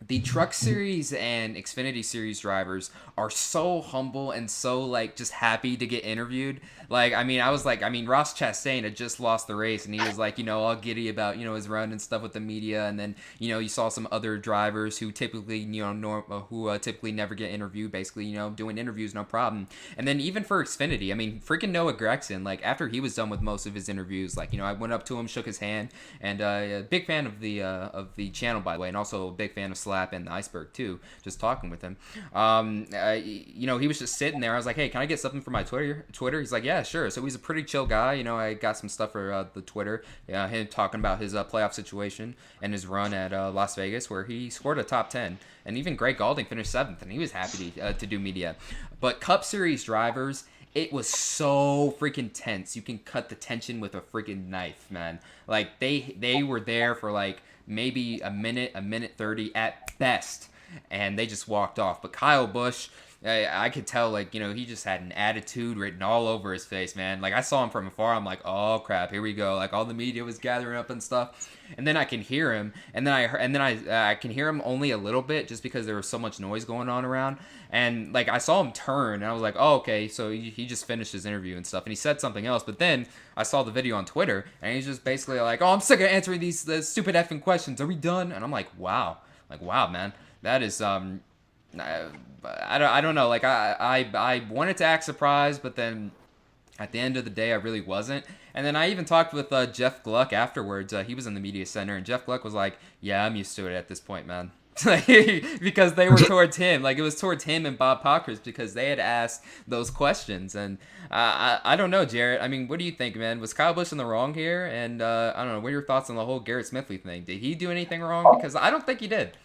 the Truck Series and Xfinity Series drivers are so humble and so, like, just happy to get interviewed. Like, I mean, Ross Chastain had just lost the race, and he was, like, all giddy about, his run and stuff with the media. And then, you saw some other drivers who typically, typically never get interviewed, basically, doing interviews, no problem. And then even for Xfinity, I mean, freaking Noah Gragson, like, after he was done with most of his interviews, like, I went up to him, shook his hand, and a big fan of the channel, by the way, and also a big fan of S1apSh0es and the Iceberg, too, just talking with him. He was just sitting there. I was like, hey, can I get something for my Twitter? He's like, yeah, sure. So he's a pretty chill guy. I got some stuff for the Twitter. Him talking about his playoff situation and his run at Las Vegas, where he scored a top 10. And even Greg Galding finished 7th, and he was happy to do media. But Cup Series drivers, it was so freaking tense. You can cut the tension with a freaking knife, man. Like, they were there for, like, maybe a minute 30 at best, and they just walked off. But Kyle Busch, I could tell, like, he just had an attitude written all over his face, man. Like, I saw him from afar. I'm like, oh crap, here we go. Like, all the media was gathering up and stuff, and then I can hear him, and then I can hear him only a little bit, just because there was so much noise going on around. And, like, I saw him turn, and I was like, oh, okay, so he just finished his interview and stuff, and he said something else. But then I saw the video on Twitter, and he's just basically like, oh, I'm sick of answering these stupid effing questions. Are we done? And I'm like, wow, man, that is I don't know. Like, I wanted to act surprised, but then at the end of the day, I really wasn't. And then I even talked with Jeff Gluck afterwards. He was in the media center, and Jeff Gluck was like, yeah, I'm used to it at this point, man. Because they were towards him. Like, it was towards him and Bob Pockers, because they had asked those questions. And I don't know, Jarrett. I mean, what do you think, man? Was Kyle Busch in the wrong here? And I don't know. What are your thoughts on the whole Garrett Smithley thing? Did he do anything wrong? Because I don't think he did.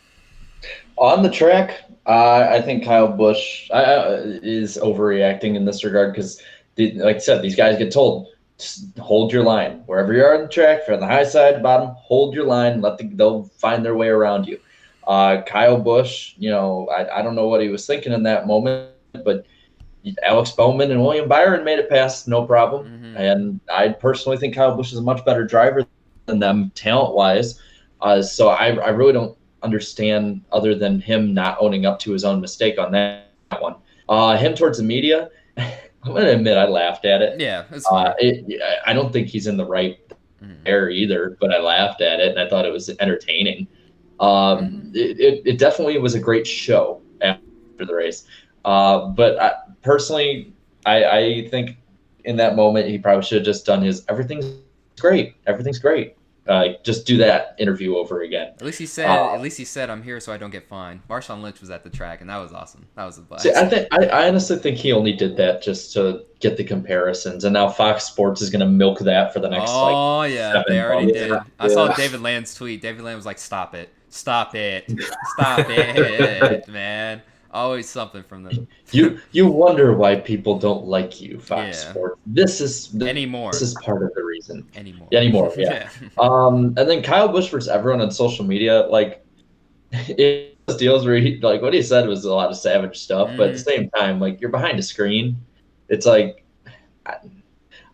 On the track, I think Kyle Busch is overreacting in this regard, because, like I said, these guys get told, just hold your line. Wherever you are on the track, if you're on the high side, bottom, hold your line. They'll find their way around you. Kyle Busch, I don't know what he was thinking in that moment, but Alex Bowman and William Byron made it past no problem. Mm-hmm. And I personally think Kyle Busch is a much better driver than them talent-wise. So I really don't understand, other than him not owning up to his own mistake on that one. Him towards the media, I'm going to admit I laughed at it. Yeah, it's fine. I don't think he's in the right air either, but I laughed at it, and I thought it was entertaining. It definitely was a great show after the race. But personally, I think in that moment he probably should have just done his everything's great. Just do that interview over again. At least he said, I'm here so I don't get fined. Marshawn Lynch was at the track, and that was awesome. That was a blast. See, I honestly think he only did that just to get the comparisons, and now Fox Sports is going to milk that for the next. Oh yeah, they already did. I saw David Land's tweet. David Land was like, "Stop it, man." Always something from them. You wonder why people don't like you, Fox Sports. This is part of the reason. Anymore, yeah. And then Kyle Busch versus everyone on social media, like, it was deals where he, like, what he said was a lot of savage stuff, but at the same time, like, you're behind a screen. It's like,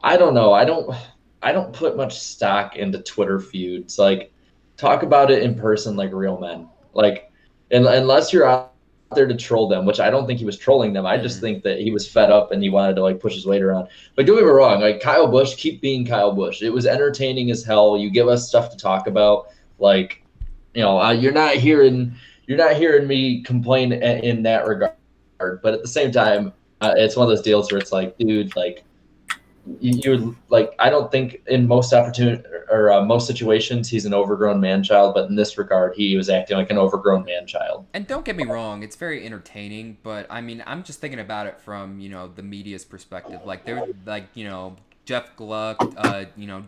I don't know. I don't put much stock into Twitter feuds. Like, talk about it in person like real men. Like, unless you're out there to troll them, which I don't think he was trolling them. I just think that he was fed up and he wanted to, like, push his weight around. But don't get me wrong, like, Kyle Busch, keep being Kyle Busch. It was entertaining as hell. You give us stuff to talk about. Like, you're not hearing me complain in that regard. But at the same time, it's one of those deals where it's like, dude, like, you like, I don't think in most most situations he's an overgrown man-child, but in this regard he was acting like an overgrown man-child. And don't get me wrong, it's very entertaining, but I mean, I'm just thinking about it from the media's perspective. Like, they're like, Jeff Gluck,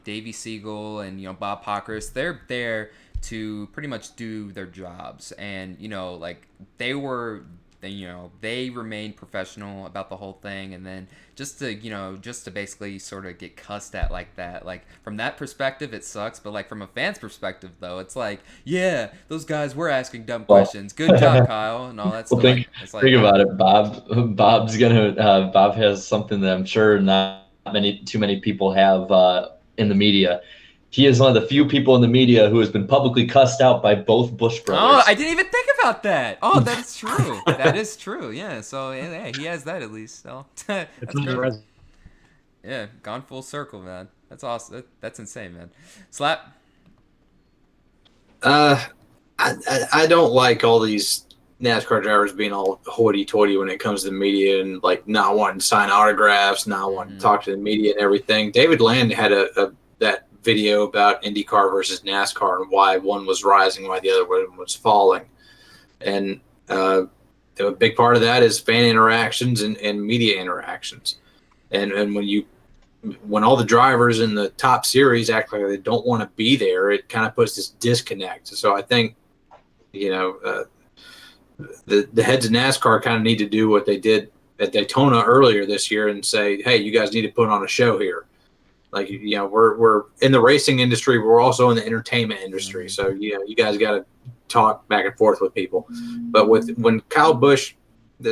Davey Siegel, and Bob Pockers, they're there to pretty much do their jobs, and like, they were they remained professional about the whole thing, and then just to basically sort of get cussed at like that, like from that perspective it sucks, but like from a fan's perspective though, it's like, yeah, those guys were asking dumb questions, good job Kyle and all that stuff. Think about it, Bob has something that I'm sure not too many people have in the media. He is one of the few people in the media who has been publicly cussed out by both Busch brothers. Oh, I didn't even think about that. Oh, that is true. That is true. Yeah. So yeah, he has that at least. So that's great. Yeah, gone full circle, man. That's awesome. That's insane, man. Slap. I don't like all these NASCAR drivers being all hoity-toity when it comes to the media and like not wanting to sign autographs, not wanting to talk to the media and everything. David Land had that video about IndyCar versus NASCAR and why one was rising, why the other one was falling. And a big part of that is fan interactions and media interactions. And when all the drivers in the top series act like they don't want to be there, it kind of puts this disconnect. So I think, the heads of NASCAR kind of need to do what they did at Daytona earlier this year and say, hey, you guys need to put on a show here. Like, we're in the racing industry. We're also in the entertainment industry. So, you guys got to talk back and forth with people. But when Kyle Busch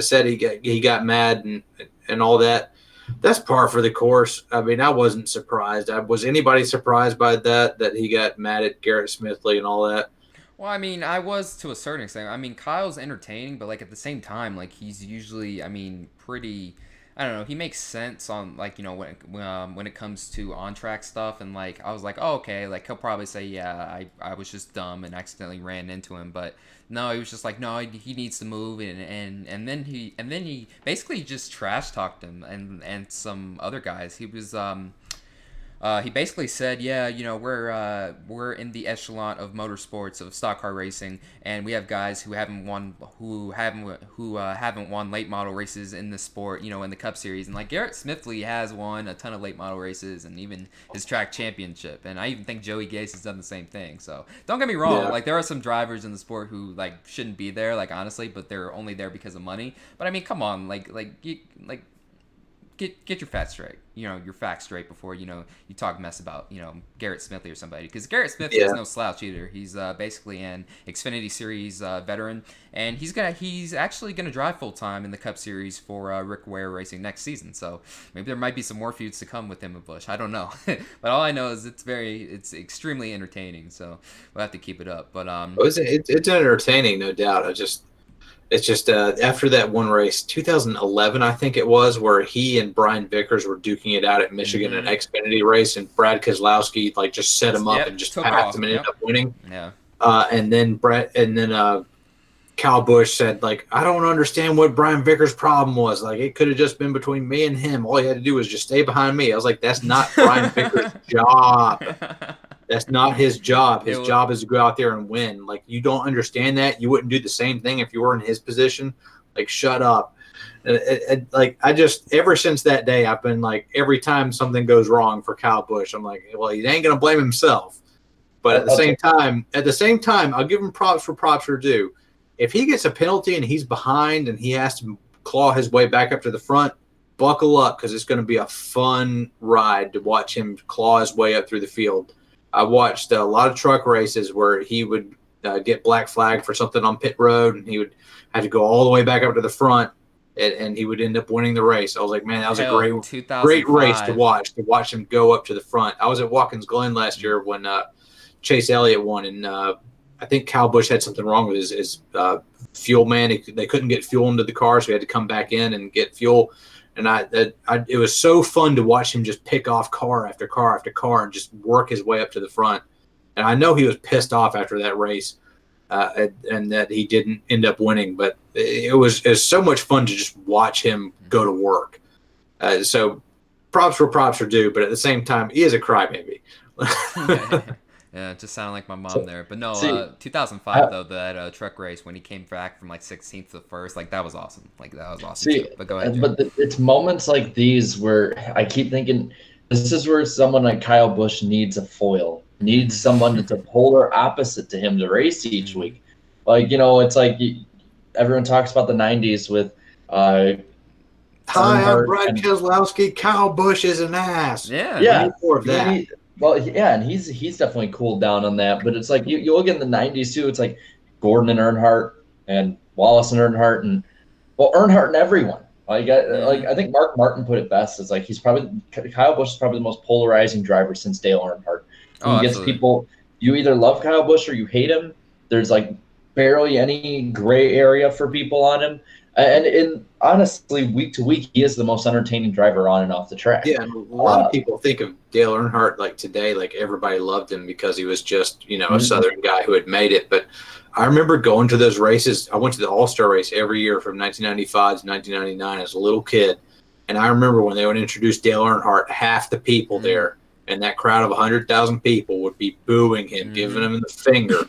said he got mad and all that, that's par for the course. I mean, I wasn't surprised. Was anybody surprised by that he got mad at Garrett Smithley and all that? Well, I mean, I was to a certain extent. I mean, Kyle's entertaining, but like at the same time, like he's usually, pretty. I don't know. He makes sense on like when it comes to on track stuff, and like I was like, oh okay, like he'll probably say, yeah, I was just dumb and accidentally ran into him, but no, he was just like, no, he needs to move, and then he basically just trash talked him and some other guys. He was he basically said, yeah, we're in the echelon of motorsports, of stock car racing, and we have guys who haven't won late model races in the sport, in the Cup Series, and like Garrett Smithley has won a ton of late model races and even his track championship, and I even think Joey Gase has done the same thing. So don't get me wrong, like there are some drivers in the sport who like shouldn't be there, like honestly, but they're only there because of money. But I mean, come on, Get your facts straight. Your facts straight before you talk mess about Garrett Smithley or somebody, because Garrett Smithley is no slouch either. He's basically an Xfinity Series veteran, and he's actually gonna drive full time in the Cup Series for Rick Ware Racing next season. So maybe there might be some more feuds to come with him and Busch. I don't know, but all I know is it's extremely entertaining. So we'll have to keep it up. But it's entertaining, no doubt. It's just after that one race, 2011, I think it was, where he and Brian Vickers were duking it out at Michigan in an Xfinity race, and Brad Keselowski just set him up and just passed him and ended up winning. Yeah. And then Kyle Busch said, like, I don't understand what Brian Vickers' problem was. Like, it could have just been between me and him. All he had to do was just stay behind me. I was like, that's not Brian Vickers' job. That's not his job. His job is to go out there and win. Like, you don't understand that? You wouldn't do the same thing if you were in his position? Like, shut up. Ever since that day, I've been like, every time something goes wrong for Kyle Busch, I'm like, well, he ain't going to blame himself. But at the same time, I'll give him props for props are due. If he gets a penalty and he's behind and he has to claw his way back up to the front, buckle up, because it's going to be a fun ride to watch him claw his way up through the field. I watched a lot of truck races where he would get black flagged for something on pit road, and he would have to go all the way back up to the front, and he would end up winning the race. I was like, man, that was a great race to watch him go up to the front. I was at Watkins Glen last year when Chase Elliott won, and I think Kyle Busch had something wrong with his fuel man. They couldn't get fuel into the car, so he had to come back in and get fuel. And it was so fun to watch him just pick off car after car after car and just work his way up to the front. And I know he was pissed off after that race and that he didn't end up winning. But it was so much fun to just watch him go to work. So props for props are due, but at the same time, he is a crybaby. Yeah, it just sounded like my mom there. But no, 2005 though, that truck race when he came back from like 16th to first, like that was awesome. Like that was awesome. Too. But go ahead. Jim. But it's moments like these where I keep thinking, this is where someone like Kyle Busch needs a foil, needs someone that's a polar opposite to him to race each week. Like, it's like everyone talks about the '90s with. Hi, I'm Earnhardt Brad and- Keselowski. Kyle Busch is an ass. Yeah. Yeah, We need more of that. and he's definitely cooled down on that. But it's like you look in the '90s too. It's like Gordon and Earnhardt and Wallace and Earnhardt and Earnhardt and everyone. Like I think Mark Martin put it best. It's like Kyle Busch is probably the most polarizing driver since Dale Earnhardt. He gets Absolutely. people. You either love Kyle Busch or you hate him. There's like barely any gray area for people on him. And honestly, week to week, he is the most entertaining driver on and off the track. Yeah, and a lot of people think of Dale Earnhardt like today, like everybody loved him because he was just, a Southern guy who had made it. But I remember going to those races. I went to the All-Star race every year from 1995 to 1999 as a little kid. And I remember when they would introduce Dale Earnhardt, half the people there and that crowd of 100,000 people would be booing him, giving him the finger.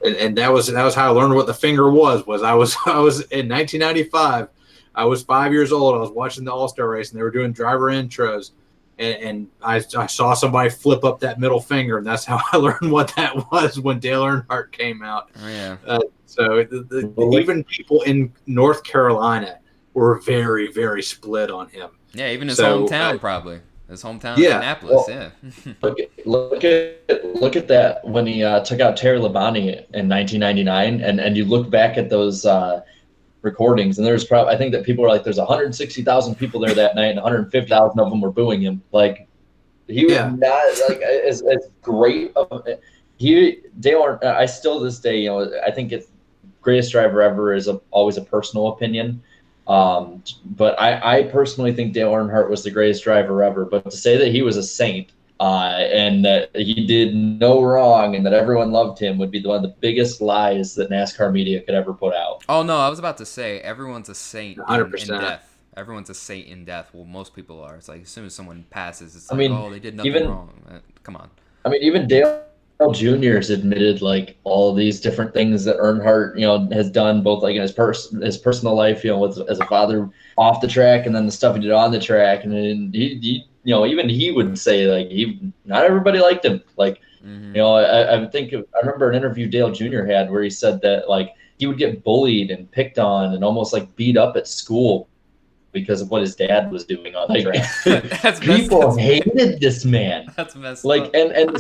And that was how I learned what the finger was I was in 1995. I was 5 years old. I was watching the All-Star race, and they were doing driver intros, and I saw somebody flip up that middle finger, and that's how I learned what that was when Dale Earnhardt came out. Oh, yeah. So even people in North Carolina were very, very split on him. Yeah, even his So, hometown probably. His hometown, Yeah. Indianapolis. Yeah. Look at that when he took out Terry Labonte in 1999, and you look back at those recordings, and there's probably I think that people are like, there's 160,000 people there that night, and 150,000 of them were booing him. Like he was not like as great. I still to this day, I think it's greatest driver ever is always a personal opinion. But I personally think Dale Earnhardt was the greatest driver ever. But to say that he was a saint and that he did no wrong and that everyone loved him would be one of the biggest lies that NASCAR media could ever put out. Oh, no, I was about to say everyone's a saint in 100%. death. Everyone's a saint in death. Well, most people are. It's like as soon as someone passes, it's I like, mean, oh, they did nothing even- wrong. Come on. I mean, even Dale Jr.'s admitted like all these different things that Earnhardt, has done both like in his personal life, as a father off the track, and then the stuff he did on the track, and then he even he would say like not everybody liked him. Like I remember an interview Dale Jr. had where he said that like he would get bullied and picked on and almost like beat up at school because of what his dad was doing on the track. That's People hated this man. That's messed Like up. and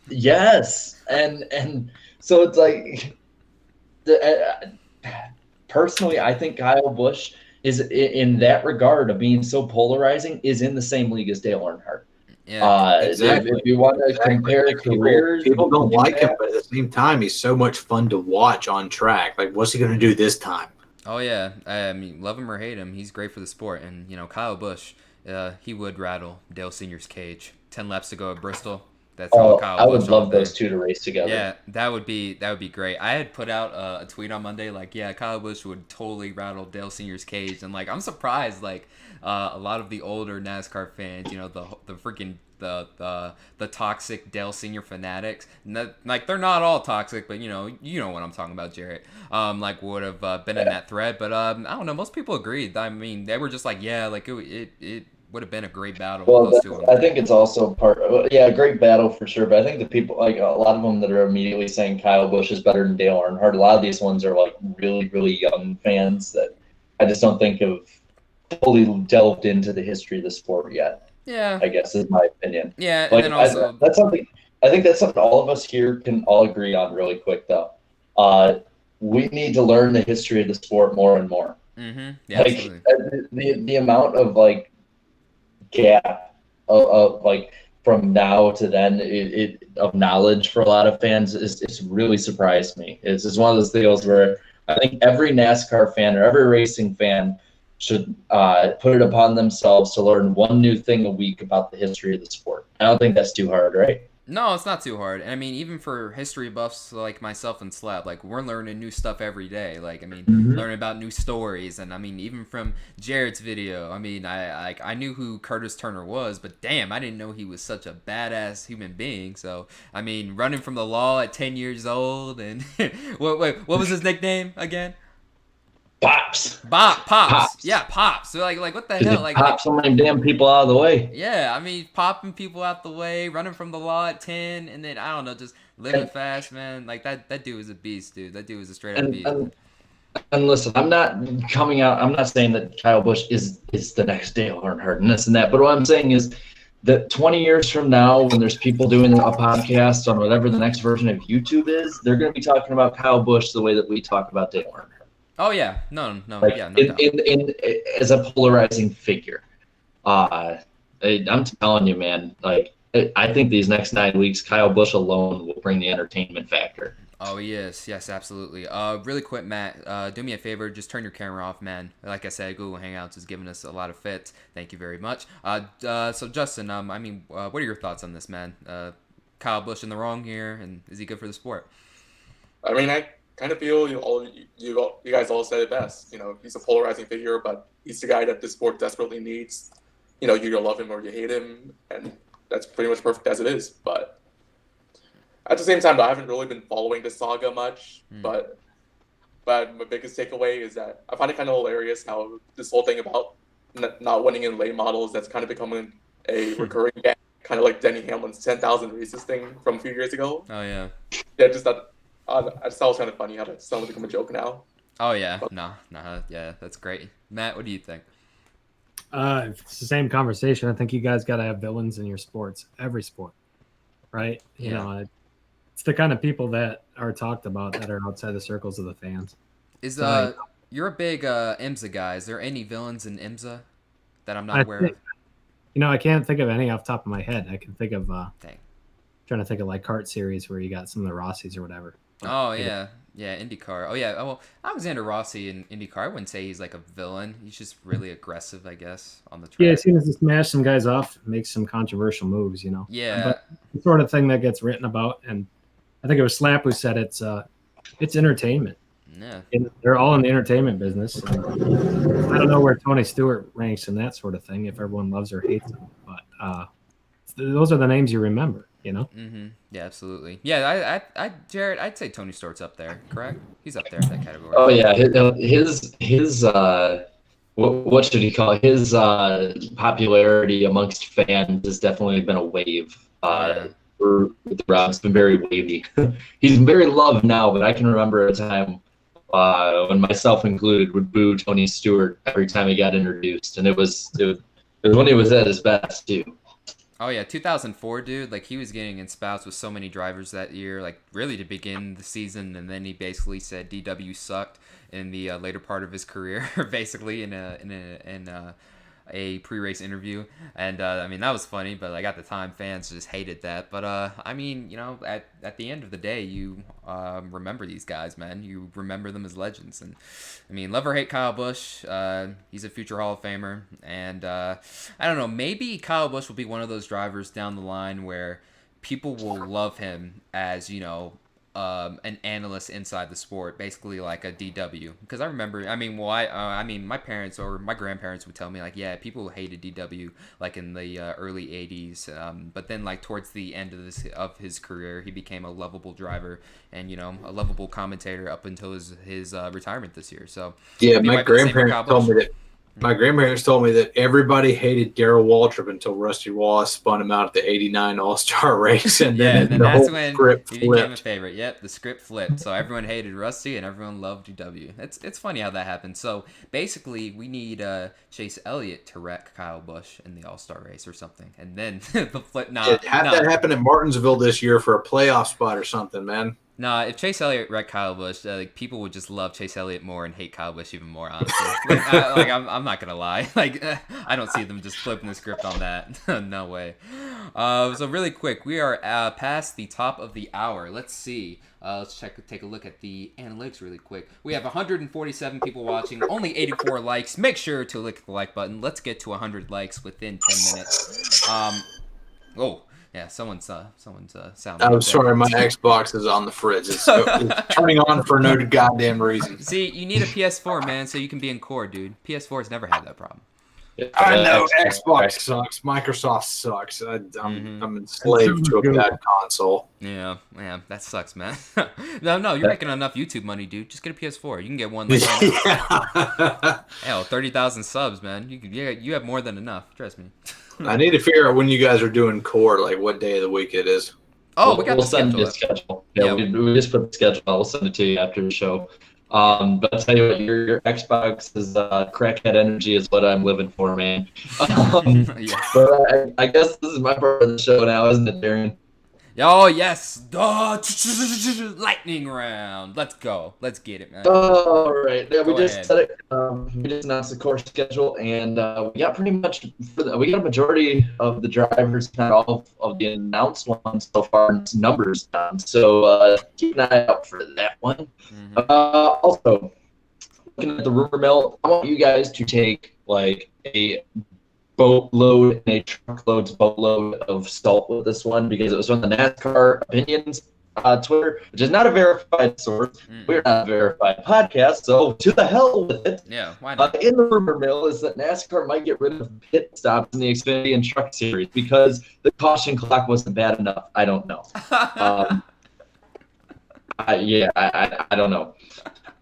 yes, and so it's like personally, I think Kyle Busch is in that regard of being so polarizing is in the same league as Dale Earnhardt. Yeah. Exactly. If you want to compare careers, people don't like him, but at the same time, he's so much fun to watch on track. Like, what's he going to do this time? Oh, yeah. I mean, love him or hate him, he's great for the sport. And, Kyle Busch, he would rattle Dale Sr.'s cage. 10 laps to go at Bristol. That's all Kyle I would Busch all love day. those two to race together. Yeah, that would be great. I had put out a tweet on Monday like, yeah, Kyle Busch would totally rattle Dale Sr.'s cage, and like I'm surprised like a lot of the older NASCAR fans, the freaking the toxic Dale Sr. fanatics, like they're not all toxic, but you know what I'm talking about, Jarrett. Like would have been in that thread, but I don't know. Most people agreed. I mean, they were just like, yeah, like it would have been a great battle with those two. I think it's also a great battle for sure. But I think the people, like a lot of them that are immediately saying Kyle Busch is better than Dale Earnhardt, a lot of these ones are like really, really young fans that I just don't think have fully delved into the history of the sport yet. Yeah, I guess is my opinion. Yeah, like, and then also that's something. I think that's something all of us here can all agree on really quick though. We need to learn the history of the sport more and more. Mm-hmm. Yeah, like absolutely. the amount of like gap of like from now to then of knowledge for a lot of fans is really surprised me. It's just one of those deals where I think every NASCAR fan or every racing fan should put it upon themselves to learn one new thing a week about the history of the sport. I don't think that's too hard, right? No, it's not too hard. I mean, even for history buffs like myself and Slab, like we're learning new stuff every day. Like, I mean, learning about new stories, and I mean, even from Jared's video, I mean, I knew who Curtis Turner was, but damn, I didn't know he was such a badass human being. So, I mean, running from the law at 10 years old, and what was his nickname again? Pops. Pops. Yeah, Pops. So like what the hell? Like pop so many damn people out of the way. Yeah, I mean, popping people out the way, running from the law at 10, and then I don't know, just living fast, man. Like that dude was a beast, dude. That dude was a straight up beast. And listen, I'm not coming out. I'm not saying that Kyle Busch is the next Dale Earnhardt and this and that. But what I'm saying is that 20 years from now, when there's people doing a podcast on whatever the next version of YouTube is, they're going to be talking about Kyle Busch the way that we talk about Dale Earnhardt. Oh yeah, no, Like, yeah, no doubt. as a polarizing figure. I'm telling you, man. Like, I think these next 9 weeks, Kyle Busch alone will bring the entertainment factor. Oh, he is. Yes, absolutely. Really quick, Matt, do me a favor. Just turn your camera off, man. Like I said, Google Hangouts has given us a lot of fits. Thank you very much. So, Justin, what are your thoughts on this, man? Kyle Busch in the wrong here, and is he good for the sport? I mean, I kind of feel you guys all said it best. He's a polarizing figure, but he's the guy that the sport desperately needs. You either love him or you hate him, and that's pretty much perfect as it is. But at the same time, I haven't really been following the saga much. But my biggest takeaway is that I find it kind of hilarious how this whole thing about not winning in late models that's kind of becoming a recurring gag, kind of like Denny Hamlin's 10,000 races thing from a few years ago. Oh yeah. Yeah, just that. I just thought it was kind of funny how that's starting to become a joke now. Oh yeah. Yeah, that's great. Matt, what do you think? It's the same conversation. I think you guys got to have villains in your sports, every sport, right? You know, it's the kind of people that are talked about that are outside the circles of the fans. You're a big IMSA guy. Is there any villains in IMSA that I'm not aware of? I can't think of any off the top of my head. I can think of trying to think of like kart series where you got some of the Rossies or whatever. Oh yeah. Yeah, IndyCar. Oh yeah. Well, Alexander Rossi in IndyCar, I wouldn't say he's like a villain. He's just really aggressive, I guess, on the track. Yeah, he seems to smash some guys off, make some controversial moves, Yeah. But the sort of thing that gets written about, and I think it was Slap who said it's entertainment. Yeah. They're all in the entertainment business. I don't know where Tony Stewart ranks in that sort of thing, if everyone loves or hates him, but those are the names you remember. Mm-hmm. Yeah, absolutely. Yeah, I Jared, I'd say Tony Stewart's up there, correct? He's up there in that category. Oh yeah, his what should he call it? His popularity amongst fans has definitely been a wave. For the Rob's been very wavy. He's very loved now, but I can remember a time when myself included would boo Tony Stewart every time he got introduced, and it was when he was at his best too. Oh yeah, 2004, dude. Like he was getting in spouts with so many drivers that year, like really to begin the season, and then he basically said DW sucked in the later part of his career, basically in a pre-race interview, and I mean that was funny, but like at the time fans just hated that. But I mean, at the end of the day, you remember these guys, man. You remember them as legends, and I mean, love or hate Kyle Busch, he's a future Hall of Famer, and I don't know, maybe Kyle Busch will be one of those drivers down the line where people will love him as an analyst inside the sport, basically like a DW. Because I remember, my parents or my grandparents would tell me like, yeah, people hated DW like in the early '80s, but then like towards the end of his career, he became a lovable driver and a lovable commentator up until his retirement this year. So yeah, my grandparents told me that everybody hated Darrell Waltrip until Rusty Wallace spun him out at the '89 All-Star race, and then that's when he became a favorite. Yep, the script flipped. So everyone hated Rusty, and everyone loved DW. It's funny how that happened. So basically, we need Chase Elliott to wreck Kyle Busch in the All-Star race or something, and then the flip. That happen in Martinsville this year for a playoff spot or something, man. Nah, if Chase Elliott wrecked Kyle Busch, like people would just love Chase Elliott more and hate Kyle Busch even more. Honestly, I'm not gonna lie. Like, I don't see them just flipping the script on that. No way. So really quick, we are past the top of the hour. Let's see. Let's take a look at the analytics really quick. We have 147 people watching, only 84 likes. Make sure to click the like button. Let's get to 100 likes within 10 minutes. Yeah, someone's sound. I'm sorry, my Xbox is on the fridge. It's turning on for no goddamn reason. See, you need a PS4, man, so you can be in core, dude. PS4's never had that problem. I know Xbox sucks. Microsoft sucks. I'm enslaved to a bad console. Yeah, that sucks, man. No, you're making enough YouTube money, dude. Just get a PS4. You can get one. Hell, 30,000 subs, man. You have more than enough. Trust me. I need to figure out when you guys are doing core, like what day of the week it is. Oh, we'll send you the schedule. Yeah, we just put the schedule. We'll send it to you after the show. But I'll tell you what, your Xbox is crackhead energy is what I'm living for, man. Yeah. But I guess this is my part of the show now, isn't it, Darren? Oh yes, lightning round. Let's go. Let's get it, man. All right. Yeah, we Go just ahead. said it. We just announced the course schedule, and we got pretty much we got a majority of the drivers, not all of the announced ones so far, and some numbers done. So keep an eye out for that one. Also, looking at the rumor mill, I want you guys to take like a boatload and a truckload's boatload of salt with this one because it was from the NASCAR Opinions Twitter, which is not a verified source. We're not a verified podcast, so to the hell with it. Yeah, why not? In the rumor mill is that NASCAR might get rid of pit stops in the Xfinity and Truck Series because the caution clock wasn't bad enough. I don't know. I don't know.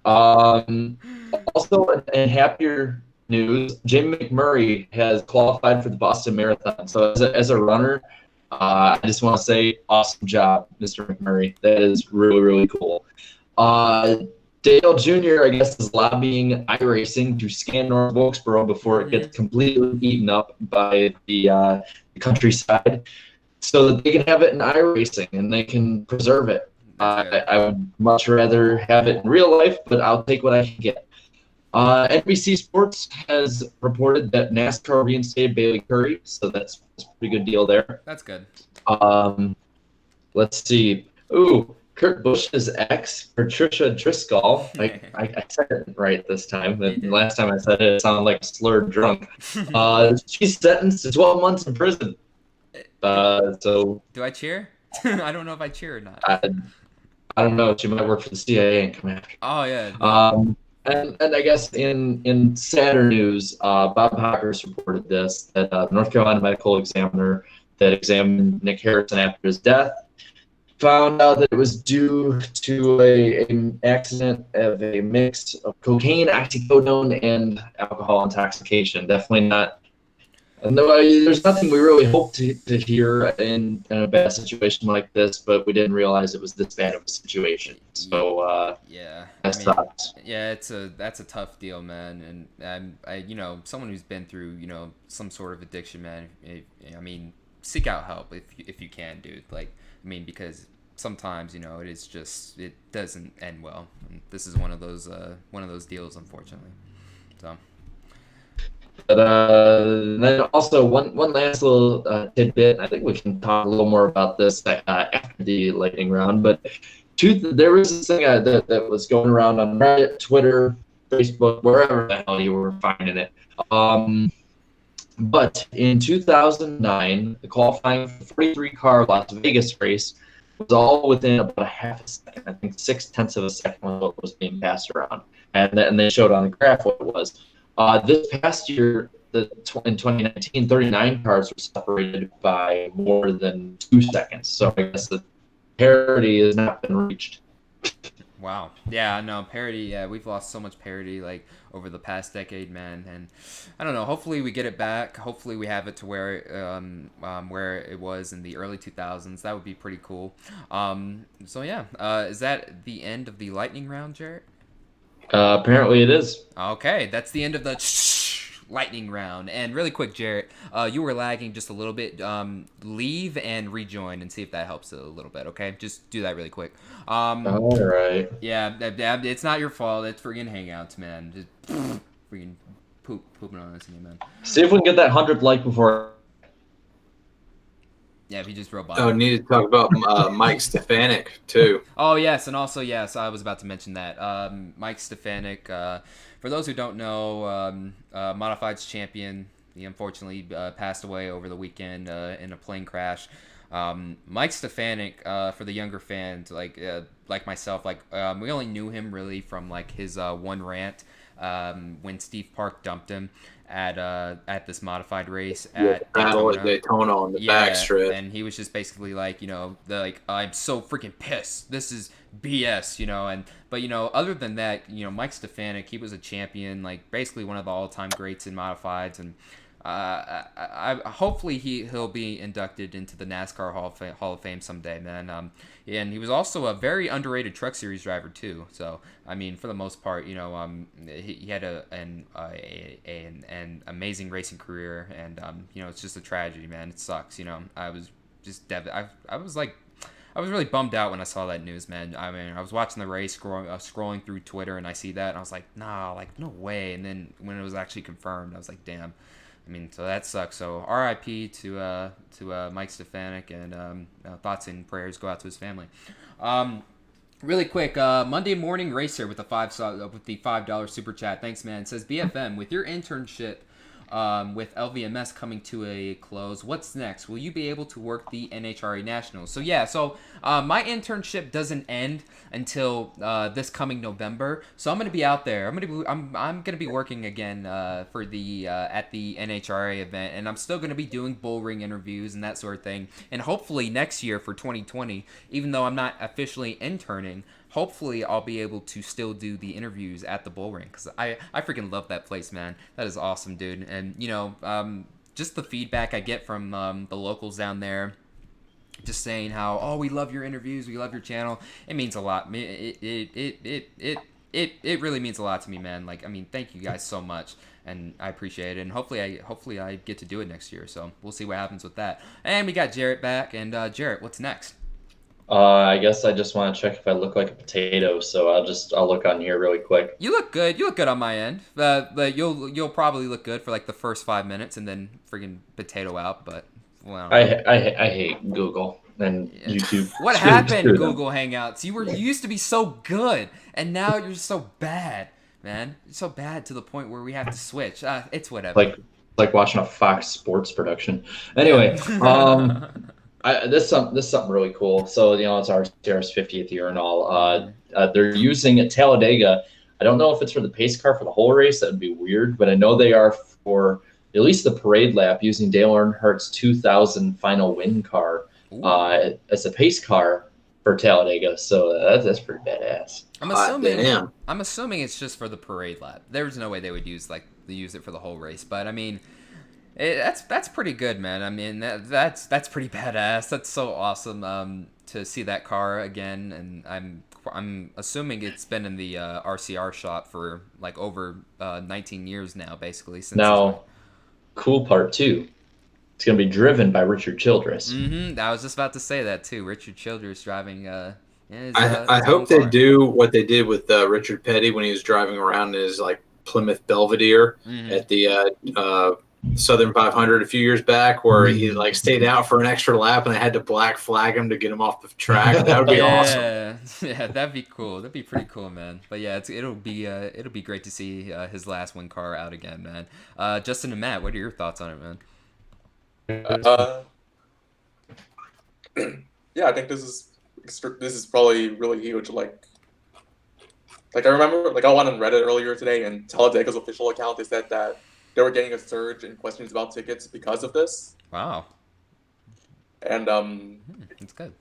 Also, in happier news, Jim McMurray has qualified for the Boston Marathon. So as a runner, I just want to say awesome job, Mr. McMurray. That is really, really cool. Dale Jr., I guess, is lobbying iRacing to scan North Wilkesboro before it gets completely eaten up by the countryside so that they can have it in iRacing and they can preserve it. I would much rather have it in real life, but I'll take what I can get. NBC Sports has reported that NASCAR reinstated Bailey Curry, so that's a pretty good deal there. That's good. Let's see. Ooh, Kurt Busch's ex, Patricia Driscoll. I said it right this time. The last time I said it sounded like a slurred drunk. She's sentenced to 12 months in prison. So do I cheer? I don't know if I cheer or not. I don't know. She might work for the CIA and come after. Oh yeah. And I guess in sadder news, Bob Hockers reported this, that North Carolina medical examiner that examined Nick Harrison after his death found out that it was due to an accident of a mix of cocaine, oxycodone, and alcohol intoxication. Definitely not. And there's nothing we really hope to hear in a bad situation like this, but we didn't realize it was this bad of a situation. So yeah, that sucks. Yeah, that's a tough deal, man. And someone who's been through some sort of addiction, man. I mean, seek out help if you can, dude. Like, I mean, because sometimes it is just it doesn't end well. And this is one of those deals, unfortunately. So. But then also one last little tidbit. I think we can talk a little more about this after the lightning round. But there was this thing that was going around on Reddit, Twitter, Facebook, wherever the hell you were finding it. But in 2009, the qualifying for the 43-car Las Vegas race was all within about a half a second. I think 0.6 of a second was what was being passed around, and they showed on the graph what it was. This past year, in 2019, 39 cars were separated by more than 2 seconds. So I guess the parity has not been reached. Wow. Yeah, no, parity. Yeah, we've lost so much parity like over the past decade, man. And I don't know. Hopefully we get it back. Hopefully we have it to where it was in the early 2000s. That would be pretty cool. So yeah, is that the end of the lightning round, Jarrett? Apparently it is. Okay, that's the end of the lightning round. And really quick, Jarrett, you were lagging just a little bit. Leave and rejoin and see if that helps a little bit, okay? Just do that really quick. All right. Yeah, it's not your fault. It's friggin' Hangouts, man. Just friggin' pooping on us again, man. See if we can get that 100th like before. Yeah, if you just robot. Oh, need to talk about Mike Stefanik too. Oh yes, and also yes, I was about to mention that Mike Stefanik. For those who don't know, Modifieds champion. He unfortunately passed away over the weekend in a plane crash. Mike Stefanik, for the younger fans like myself, we only knew him really from like his one rant when Steve Park dumped him at this modified race at Daytona on the backstrip, and he was just basically like, I'm so freaking pissed. This is BS, but other than that, Mike Stefanik, he was a champion, like basically one of the all-time greats in modifieds, and hopefully he'll be inducted into the NASCAR Hall of Fame someday, man. And he was also a very underrated Truck Series driver too. So I mean, for the most part, he had an amazing racing career, and it's just a tragedy, man. It sucks. I was just I was really bummed out when I saw that news, man. I mean, I was watching the race, scrolling through Twitter, and I see that, and I was like, nah, like, no way. And then when it was actually confirmed, I was like, damn. I mean, so that sucks. So R.I.P. to Mike Stefanik, and thoughts and prayers go out to his family. Really quick, Monday Morning Racer with the $5 super chat. Thanks, man. It says, BFM, with your internship with LVMS coming to a close, what's next? Will you be able to work the NHRA Nationals? So yeah, my internship doesn't end until this coming November. So I'm gonna be out there. I'm gonna be working again for the at the NHRA event, and I'm still gonna be doing bull ring interviews and that sort of thing. And hopefully next year for 2020, even though I'm not officially interning, hopefully I'll be able to still do the interviews at the bull ring, because I freaking love that place, man. That is awesome, dude. And just the feedback I get from the locals down there, just saying how, oh, we love your interviews, we love your channel. It means a lot. It really means a lot to me, man. Like, I mean, thank you guys so much, and I appreciate it. And hopefully I get to do it next year. So we'll see what happens with that. And we got Jarrett back. And Jarrett, what's next? I guess I just want to check if I look like a potato, so I'll look on here really quick. You look good. You look good on my end. But you'll probably look good for like the first 5 minutes, and then friggin' potato out. But well, I hate Google and YouTube. What happened, Google Hangouts? You used to be so good, and now you're so bad, man. You're so bad to the point where we have to switch. It's whatever. Like watching a Fox Sports production. Anyway, this is something really cool. So it's our 50th year and all. They're using at Talladega. I don't know if it's for the pace car for the whole race. That would be weird, but I know they are for at least the parade lap, using Dale Earnhart's 2000 final win car as a pace car for Talladega. So that's pretty badass. I'm assuming it's just for the parade lap. There's no way they would use it for the whole race. But I mean, that's pretty good, man. I mean, that's pretty badass. That's so awesome to see that car again. And I'm assuming it's been in the RCR shop for like over 19 years now, basically. Cool part too, it's gonna be driven by Richard Childress. I was just about to say that too. Richard Childress driving. I hope they do what they did with Richard Petty when he was driving around in his like Plymouth Belvedere at the Southern 500 a few years back, where he like stayed out for an extra lap and they had to black flag him to get him off the track. That would be awesome. Yeah, that'd be cool. That'd be pretty cool, man. But yeah, it'll be great to see his last win car out again, man. Justin and Matt, what are your thoughts on it, man? Yeah, I think this is probably really huge. Like I remember, like I went on Reddit earlier today, and Talladega's official account, they said that they were getting a surge in questions about tickets because of this. Wow. And that's good.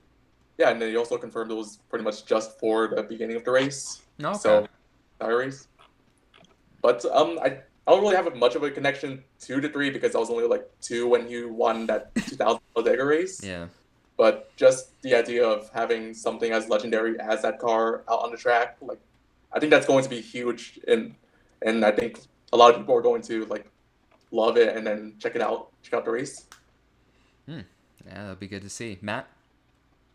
Yeah, and then he also confirmed it was pretty much just for the beginning of the race. Okay. So, entire race. But I don't really have much of a connection to the 3 because I was only like 2 when he won that 2000 Talladega race. Yeah. But just the idea of having something as legendary as that car out on the track, like, I think that's going to be huge, and I think a lot of people are going to like love it and then check out the race. Yeah, that'll be good to see. Matt?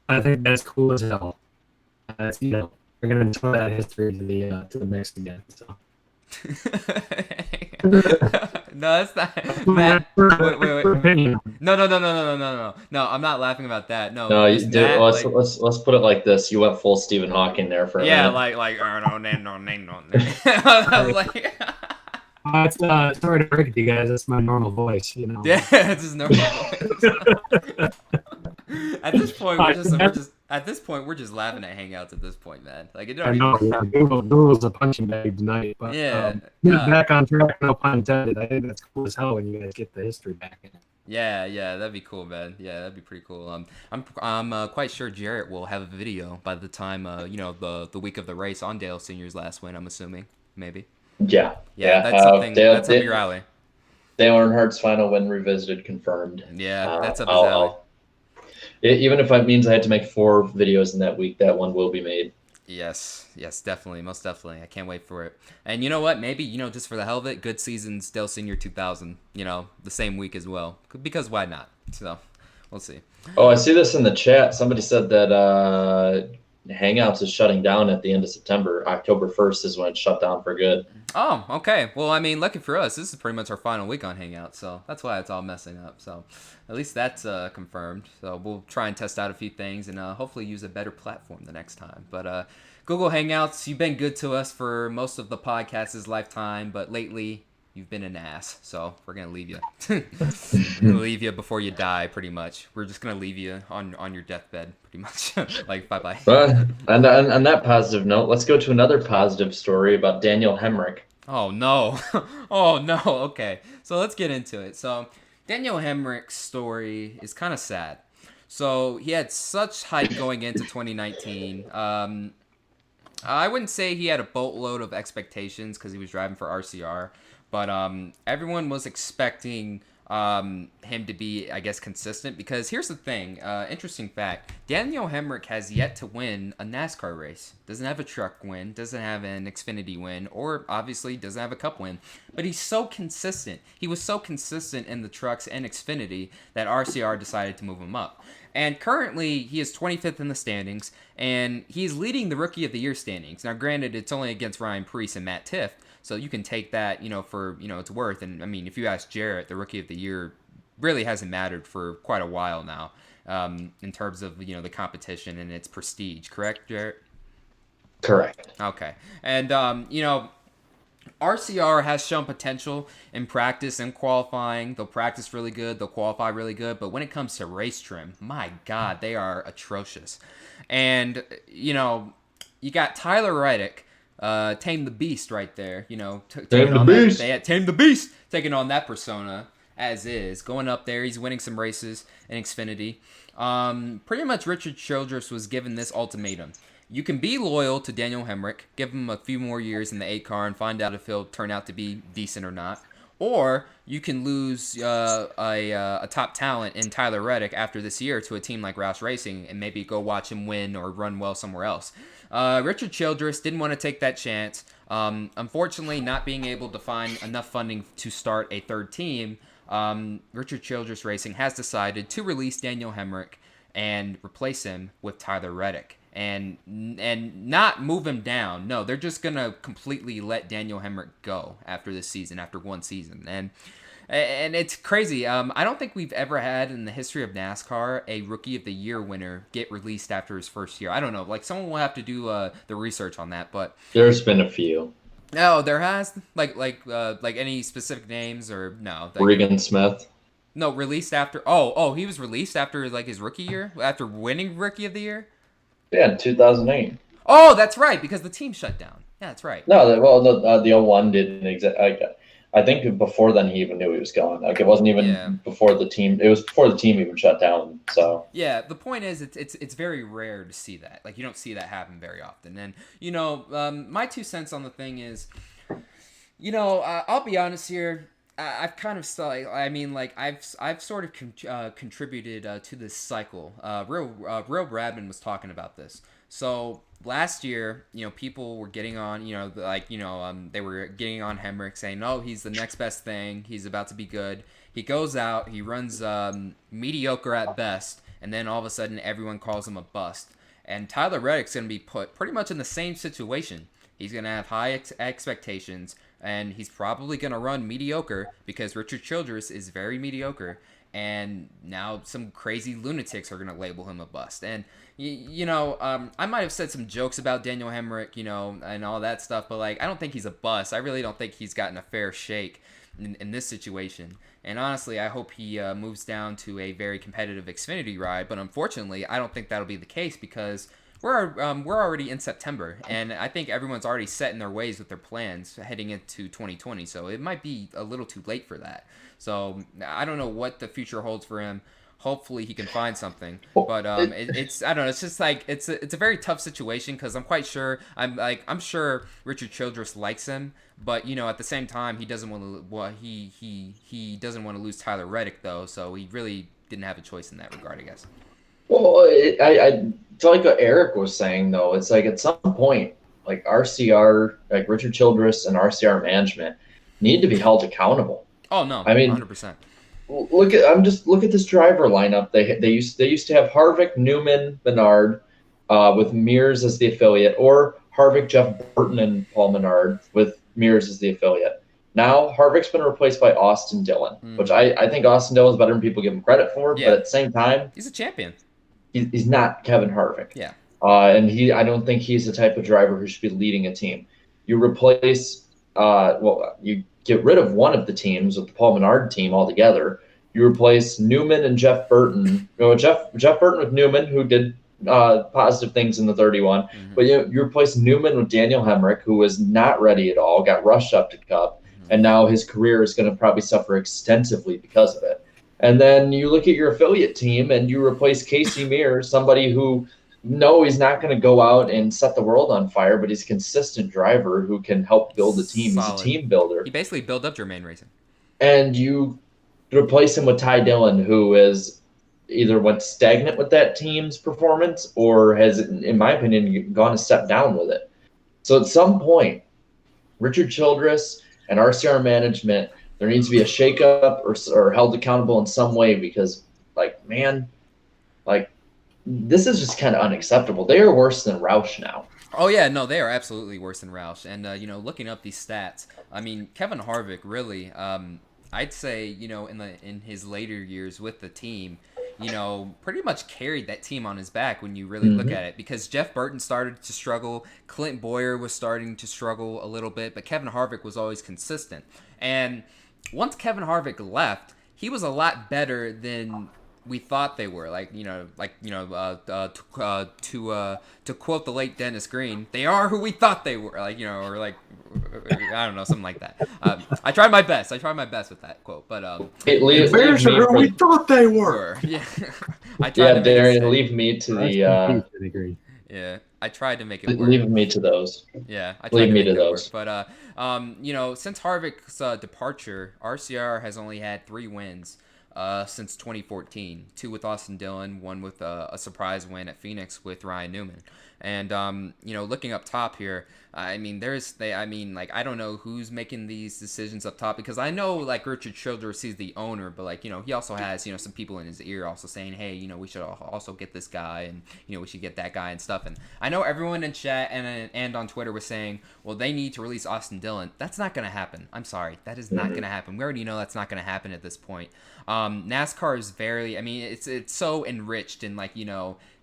I think that's cool as hell. We're gonna enjoy that history to the mix again. So. No, that's not. Matt, wait. No, I'm not laughing about that. No, Matt, let's put it like this. You went full Stephen Hawking there for a minute. No. I was like. Sorry to break it to you guys. That's my normal voice, Yeah, it's his normal voice. At this point, we're just laughing at Hangouts. At this point, man, like it. I know. Yeah, Google's a punching bag tonight, but back on track. No pun intended. I think that's cool as hell when you guys get the history back in it. Yeah, that'd be cool, man. Yeah, that'd be pretty cool. I'm quite sure Jarrett will have a video by the time the week of the race on Dale Senior's last win. I'm assuming, maybe. Yeah. That's something. That's up your alley. Dale Earnhardt's final win revisited confirmed. Yeah, that's up his alley. Even if it means I had to make 4 videos in that week, that one will be made. Yes, definitely, most definitely. I can't wait for it. And you know what? Maybe, just for the hell of it, good seasons, Dale Senior 2000, the same week as well. Because why not? So, we'll see. Oh, I see this in the chat. Somebody said that Hangouts is shutting down at the end of September. October 1st is when it's shut down for good. Oh, okay. Well, I mean, lucky for us, this is pretty much our final week on Hangouts, so that's why it's all messing up. So, at least that's confirmed. So, we'll try and test out a few things and hopefully use a better platform the next time. But Google Hangouts, you've been good to us for most of the podcast's lifetime, but lately you've been an ass. So, we're going to leave you. We're going to leave you before you die, pretty much. We're just going to leave you on your deathbed, pretty much. Like, bye-bye. And on that positive note, let's go to another positive story about Daniel Hamrick. Oh, no. Oh, no. Okay. So let's get into it. So Daniel Hamrick's story is kind of sad. So he had such hype going into 2019. I wouldn't say he had a boatload of expectations because he was driving for RCR. But everyone was expecting him to be, I guess, consistent. Because here's the thing. Interesting fact. Daniel Hamrick has yet to win a NASCAR race. Doesn't have a truck win. Doesn't have an Xfinity win. Or, obviously, doesn't have a cup win. But he's so consistent. He was so consistent in the trucks and Xfinity that RCR decided to move him up. And currently, he is 25th in the standings. And he's leading the Rookie of the Year standings. Now, granted, it's only against Ryan Preece and Matt Tifft. So you can take that, for, its worth. And, I mean, if you ask Jarrett, the Rookie of the Year really hasn't mattered for quite a while now in terms of, the competition and its prestige. Correct, Jarrett? Correct. Okay. And, RCR has shown potential in practice and qualifying. They'll practice really good. They'll qualify really good. But when it comes to race trim, my God, they are atrocious. And, you got Tyler Reddick. Tame the Beast right there, Tame the Beast. Tame the Beast, taking on that persona as is, going up there. He's winning some races in Xfinity. Pretty much Richard Childress was given this ultimatum: you can be loyal to Daniel Hamrick, give him a few more years in the 8 car, and find out if he'll turn out to be decent or not. Or you can lose a top talent in Tyler Reddick after this year to a team like Roush Racing and maybe go watch him win or run well somewhere else. Richard Childress didn't want to take that chance. Unfortunately, not being able to find enough funding to start a third team, Richard Childress Racing has decided to release Daniel Hamrick and replace him with Tyler Reddick. And not move him down. No, they're just going to completely let Daniel Hamrick go after this season, after one season. And it's crazy. I don't think we've ever had in the history of NASCAR a Rookie of the Year winner get released after his first year. I don't know. Like, someone will have to do the research on that. But there's been a few. No, there has. Like any specific names or no? Like, Regan Smith. No, released after. Oh, he was released after like his rookie year, after winning Rookie of the Year. Yeah, in 2008. Oh, that's right, because the team shut down. Yeah, that's right. No, the 01 didn't exactly. I think before then he even knew he was going. Like, it wasn't even before the team. It was before the team even shut down. So yeah, the point is, it's very rare to see that. Like, you don't see that happen very often. And my 2 cents on the thing is, I'll be honest here. I've kind of I've sort of contributed to this cycle. Real Bradman was talking about this. So last year, people were getting on, they were getting on Hamrick saying, "Oh, he's the next best thing. He's about to be good." He goes out, he runs mediocre at best, and then all of a sudden, everyone calls him a bust. And Tyler Reddick's going to be put pretty much in the same situation. He's going to have high expectations. And he's probably going to run mediocre because Richard Childress is very mediocre. And now some crazy lunatics are going to label him a bust. And, I might have said some jokes about Daniel Hamrick, and all that stuff. But, I don't think he's a bust. I really don't think he's gotten a fair shake in this situation. And honestly, I hope he moves down to a very competitive Xfinity ride. But unfortunately, I don't think that'll be the case because we're already in September, and I think everyone's already set in their ways with their plans heading into 2020, so it might be a little too late for that. So I don't know what the future holds for him. hopefully he can find something. Well, But it's I don't know. It's just like it's a very tough situation because I'm sure Richard Childress likes him, but at the same time he doesn't want to. Well, he doesn't want to lose Tyler Reddick though, so he really didn't have a choice in that regard, I guess. Well, I feel like what Eric was saying though. It's like at some point, like RCR, like Richard Childress and RCR management need to be held accountable. Oh no, I mean, 100%. Look at this driver lineup. They used to have Harvick, Newman, Menard, with Mears as the affiliate, or Harvick, Jeff Burton, and Paul Menard with Mears as the affiliate. Now Harvick's been replaced by Austin Dillon, which I think Austin Dillon's better than people give him credit for. Yeah. But at the same time, He's a champion. he's not Kevin Harvick. Yeah. And I don't think he's the type of driver who should be leading a team. You replace, you get rid of one of the teams with the Paul Menard team altogether. You replace Newman and Jeff Burton. Jeff Burton with Newman, who did positive things in the 31. Mm-hmm. But you replace Newman with Daniel Hamrick, who was not ready at all, got rushed up to Cup, and now his career is going to probably suffer extensively because of it. And then you look at your affiliate team and you replace Casey Mears, somebody who, no, he's not going to go out and set the world on fire, but he's a consistent driver who can help build a team. Solid. He's a team builder. He basically built up Jermaine Racing. And you replace him with Ty Dillon, who is either went stagnant with that team's performance or has, in my opinion, gone a step down with it. So at some point, Richard Childress and RCR management, there needs to be a shakeup or held accountable in some way because, this is just kind of unacceptable. They are worse than Roush now. Oh yeah, no, they are absolutely worse than Roush. And looking up these stats, I mean, Kevin Harvick really, I'd say, in his later years with the team, pretty much carried that team on his back when you really look at it, because Jeff Burton started to struggle, Clint Boyer was starting to struggle a little bit, but Kevin Harvick was always consistent. And once Kevin Harvick left, he was a lot better than we thought they were. To quote the late Dennis Green, they are who we thought they were. I don't know, something like that. I tried my best with that quote, but Bears are who we thought they were. Yeah, I tried to make Darian, leave me to the. Yeah, I tried to make it work. Leave me to those. Yeah, I tried leave to me make to it those. Work. But since Harvick's departure, RCR has only had 3 wins since 2014. 2 with Austin Dillon, 1 with a surprise win at Phoenix with Ryan Newman. And looking up top here, I don't know who's making these decisions up top, because I know Richard Childress, he's the owner, but he also has some people in his ear also saying, hey, we should also get this guy, and we should get that guy and stuff. And I know everyone in chat and on Twitter was saying, well, they need to release Austin Dillon. That's not gonna happen. I'm sorry, that is not gonna happen. We already know that's not gonna happen at this point. NASCAR is it's so enriched in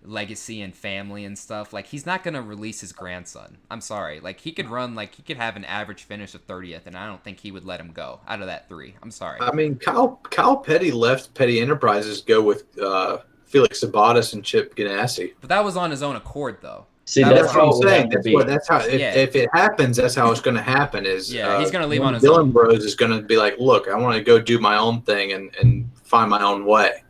legacy and family and stuff. He's not gonna release his grandson. I'm sorry. He could run, he could have an average finish of 30th, and I don't think he would let him go out of that 3. I'm sorry. I mean, Kyle Petty left Petty Enterprises to go with Felix Sabates and Chip Ganassi. But that was on his own accord, though. See, that's what I'm saying. That's how. If it happens, that's how it's going to happen. Is he's going to leave on his own. Dylan Bros is going to be like, look, I want to go do my own thing and find my own way.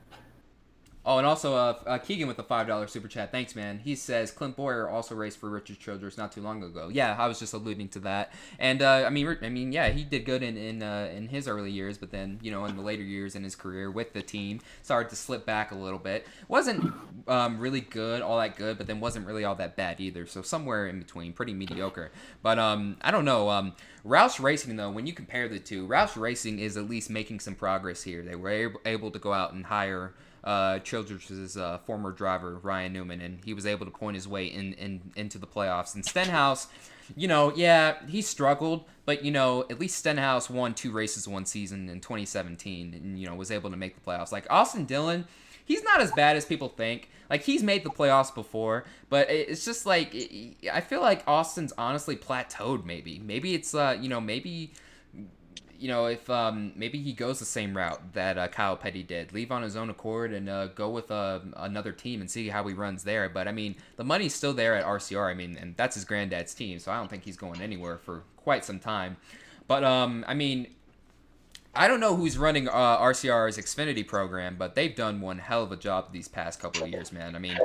Oh, and also Keegan with the $5 super chat. Thanks, man. He says Clint Boyer also raced for Richard Childress not too long ago. Yeah, I was just alluding to that. And yeah, he did good in his early years, but then in the later years in his career with the team, started to slip back a little bit. Wasn't really good, all that good, but then wasn't really all that bad either. So somewhere in between, pretty mediocre. But I don't know. Roush Racing, though, when you compare the two, Roush Racing is at least making some progress here. They were able to go out and hire Childress's former driver, Ryan Newman, and he was able to point his way into the playoffs. And Stenhouse, he struggled, but, at least Stenhouse won 2 races one season in 2017 and, was able to make the playoffs. Austin Dillon, he's not as bad as people think. He's made the playoffs before, but it's just I feel like Austin's honestly plateaued maybe. Maybe it's, if maybe he goes the same route that Kyle Petty did, leave on his own accord and go with another team and see how he runs there. But the money's still there at RCR. And that's his granddad's team, so I don't think he's going anywhere for quite some time. But I don't know who's running RCR's Xfinity program, but they've done one hell of a job these past couple of years, man. I mean,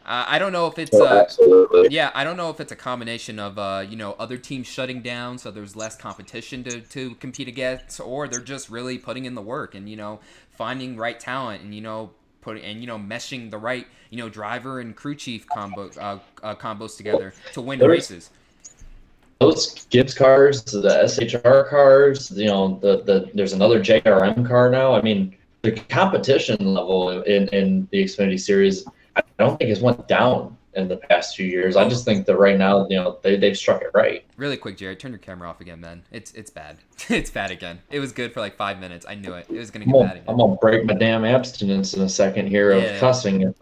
I don't know if it's Absolutely. yeah, I don't know if it's a combination of other teams shutting down, so there's less competition to compete against, or they're just really putting in the work and finding right talent and meshing the right driver and crew chief combos together to win races. Those Gibbs cars, the SHR cars, there's another JRM car now. I mean, the competition level in the Xfinity Series, I don't think has went down in the past few years. I just think that right now, they've struck it right. Really quick, Jared, turn your camera off again, man. It's bad. It's bad again. It was good for like 5 minutes. I knew it. It was gonna get bad again. I'm gonna break my damn abstinence in a second here of cussing.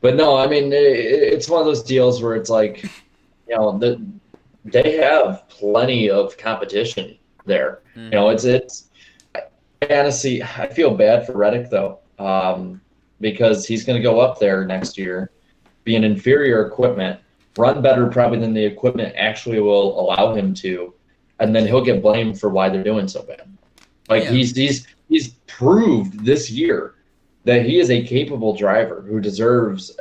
But no, I mean, it's one of those deals where it's like, they have plenty of competition there. It's honestly, I feel bad for Reddick though, because he's going to go up there next year, be an inferior equipment, run better probably than the equipment actually will allow him to, and then he'll get blamed for why they're doing so bad. He's proved this year that he is a capable driver who deserves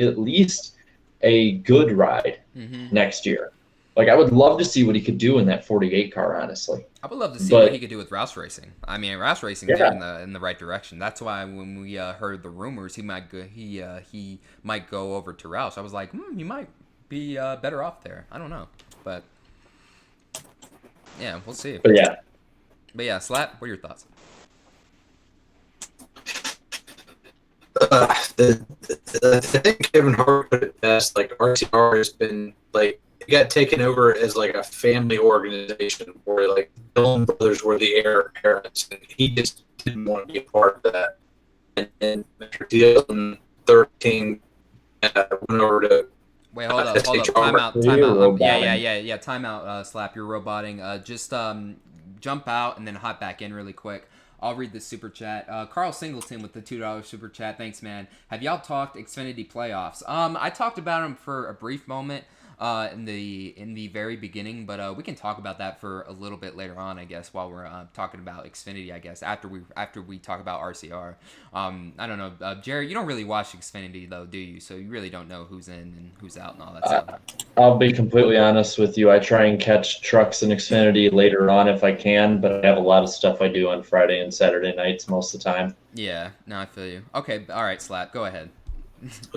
at least a good ride next year. Like, I would love to see what he could do in that 48 car, honestly. I would love to see what he could do with Rouse Racing. I mean, Rouse Racing is in the right direction. That's why when we heard the rumors he might go over to Rouse, I was like, he might be better off there. I don't know, but yeah, we'll see. But yeah, Slap, what are your thoughts? I think Kevin Harvick put it best. Like, RCR has been like, it got taken over as like a family organization where like Dillon brothers were the heir parents, and he just didn't want to be a part of that. And after 2013, went over to. Wait, hold up. Time out. Yeah. Time out, Slap. You're roboting. Just jump out and then hop back in really quick. I'll read the super chat. Carl Singleton with the $2 super chat. Thanks, man. Have y'all talked Xfinity playoffs? I talked about them for a brief moment in the very beginning, but we can talk about that for a little bit later on, I guess, while we're talking about Xfinity, I guess, after we talk about RCR. I don't know, Jerry, you don't really watch Xfinity though, do you? So you really don't know who's in and who's out and all that stuff. I'll be completely honest with you. I try and catch trucks in Xfinity later on if I can, but I have a lot of stuff I do on Friday and Saturday nights most of the time. Yeah, no, I feel you. Okay, all right, Slap, go ahead.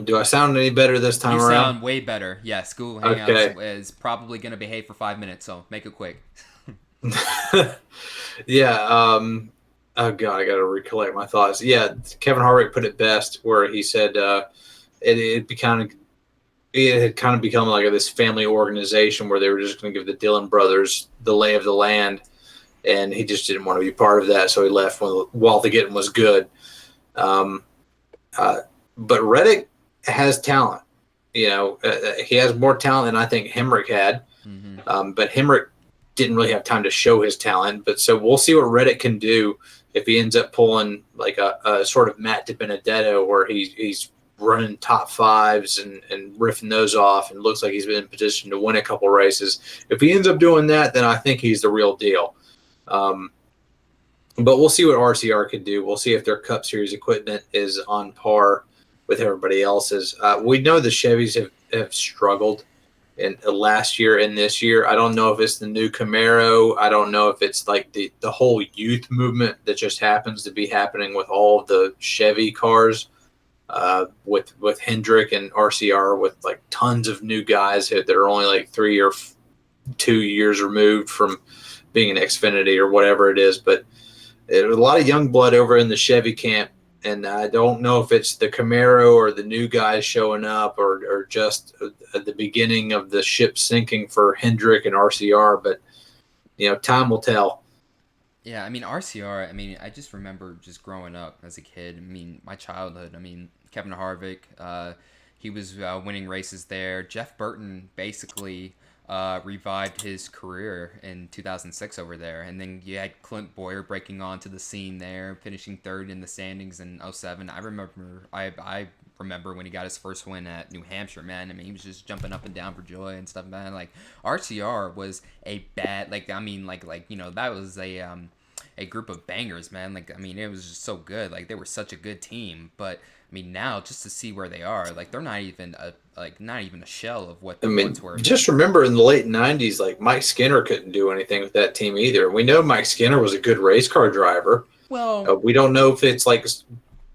Do I sound any better this time around? You sound way better. Yeah, School Hangouts is probably going to behave for 5 minutes, so make it quick. Yeah. Oh, God, I got to recollect my thoughts. Yeah, Kevin Harvick put it best where he said it had kind of become like this family organization where they were just going to give the Dillon brothers the lay of the land, and he just didn't want to be part of that, so he left while the getting was good. But Reddick has talent. He has more talent than I think Hamrick had. But Hamrick didn't really have time to show his talent. But so we'll see what Reddick can do if he ends up pulling like a sort of Matt DiBenedetto where he's running top fives and riffing those off and looks like he's been in position to win a couple races. If he ends up doing that, then I think he's the real deal. But we'll see what RCR can do. We'll see if their Cup Series equipment is on par with everybody else's. We know the Chevys have struggled in last year and this year. I don't know if it's the new Camaro. I don't know if it's like the whole youth movement that just happens to be happening with all of the Chevy cars, with Hendrick and RCR, with like tons of new guys that are only like 3 or 2 years removed from being an Xfinity or whatever it is. But there's a lot of young blood over in the Chevy camp. And I don't know if it's the Camaro or the new guys showing up or just at the beginning of the ship sinking for Hendrick and RCR. But, time will tell. Yeah, I mean, RCR, I just remember just growing up as a kid. My childhood. Kevin Harvick, he was winning races there. Jeff Burton basically revived his career in 2006 over there, and then you had Clint Boyer breaking onto the scene there, finishing third in the standings in 2007. I remember when he got his first win at New Hampshire, man. He was just jumping up and down for joy and stuff, man. Like, RCR was a bad, that was a group of bangers, man. Like, I mean, it was just so good. Like, they were such a good team. But I mean, now just to see where they are, like, they're not even a shell of what they once were. Just remember in the late '90s, like Mike Skinner couldn't do anything with that team either. We know Mike Skinner was a good race car driver. Well, we don't know if it's like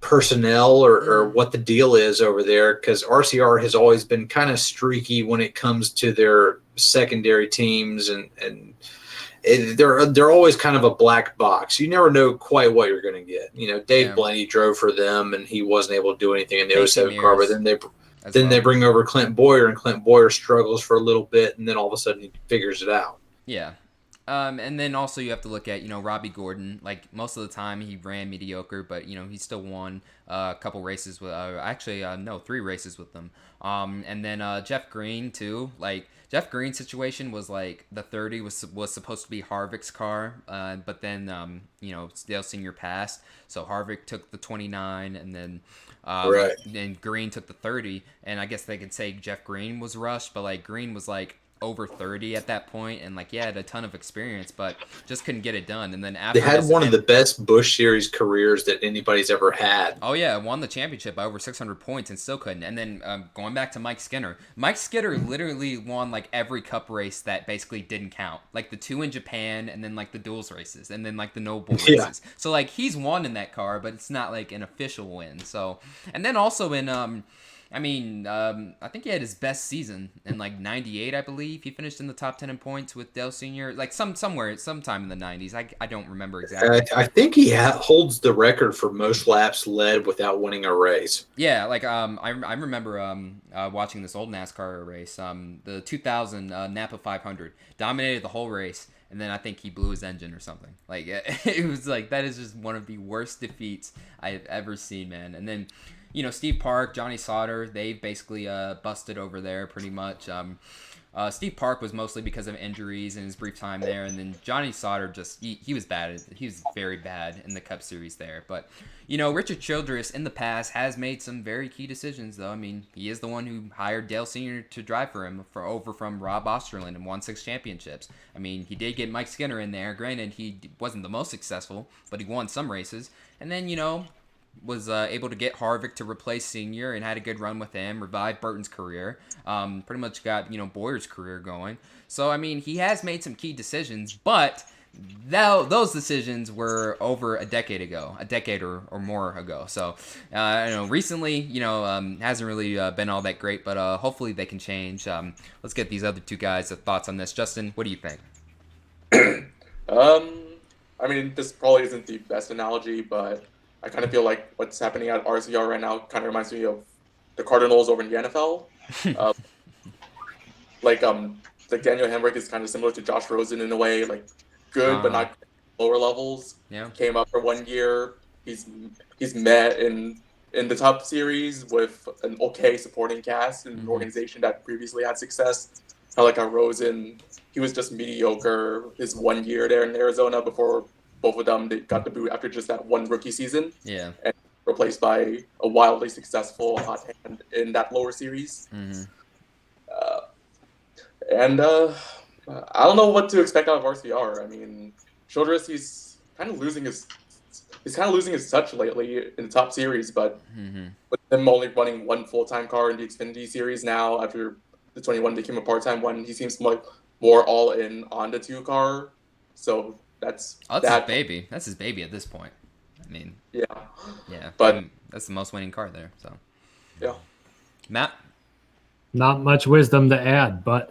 personnel or what the deal is over there, because RCR has always been kind of streaky when it comes to their secondary teams, and they're always kind of a black box. You never know quite what you're going to get. You know, Dave Blaney drove for them, and he wasn't able to do anything in the 07 car, but then they bring over Clint Boyer, and Clint Boyer struggles for a little bit, and then all of a sudden he figures it out. Yeah. And then also you have to look at, Robbie Gordon. Like, most of the time he ran mediocre, but, he still won a couple races with, 3 races with them. And then Jeff Green, too. Like, Jeff Green's situation was, like, the 30 was supposed to be Harvick's car, but then, Dale Sr. passed. So Harvick took the 29, and then and Green took the 30. And I guess they could say Jeff Green was rushed, but, like, Green was, like, over 30 at that point, and had a ton of experience, but just couldn't get it done. And then after they had one of the best Busch Series careers that anybody's ever had. Oh yeah, won the championship by over 600 points and still couldn't. And then going back to Mike Skinner literally won like every cup race that basically didn't count, like the 2 in Japan, and then like the duels races, and then like the no bull races. So like he's won in that car, but it's not like an official win. So, and then also in I think he had his best season in like '98, I believe. He finished in the top 10 in points with Dale Sr. Like sometime in the '90s. I don't remember exactly. I think he holds the record for most laps led without winning a race. Yeah, like I remember watching this old NASCAR race, the 2000 Napa 500, dominated the whole race. And then I think he blew his engine or something. Like it was like, that is just one of the worst defeats I've ever seen, man. And then, Steve Park, Johnny Sauter, they basically busted over there pretty much. Steve Park was mostly because of injuries in his brief time there, and then Johnny Sauter he was bad. He was very bad in the Cup Series there. But Richard Childress in the past has made some very key decisions, though. I mean, he is the one who hired Dale Sr. to drive for him over from Rob Osterland and won 6 championships. I mean, he did get Mike Skinner in there. Granted, he wasn't the most successful, but he won some races. And then was able to get Harvick to replace Senior and had a good run with him, revived Burton's career, pretty much got, Boyer's career going. So, I mean, he has made some key decisions, but those decisions were over a decade or more ago. So, recently, hasn't really been all that great, but hopefully they can change. Let's get these other two guys' thoughts on this. Justin, what do you think? I mean, this probably isn't the best analogy, but I kind of feel like what's happening at RCR right now kind of reminds me of the Cardinals over in the NFL. Like Daniel Hamrick is kind of similar to Josh Rosen in a way, like good but not lower levels. Yeah. Came up for 1 year. He's met in the top series with an okay supporting cast and an organization that previously had success. Kind of like how Rosen, he was just mediocre his 1 year there in Arizona before both of them, they got the boot after just that one rookie season. Yeah. And replaced by a wildly successful hot hand in that lower series. Mm-hmm. I don't know what to expect out of RCR. I mean, Childress, he's kind of losing his touch lately in the top series, but with him only running one full-time car in the Xfinity series now, after the 21 became a part-time one, he seems like more all in on the 2 car. So that's his baby. That's his baby at this point. I mean, yeah, but that's the most winning car there. So, yeah, Matt. Not much wisdom to add, but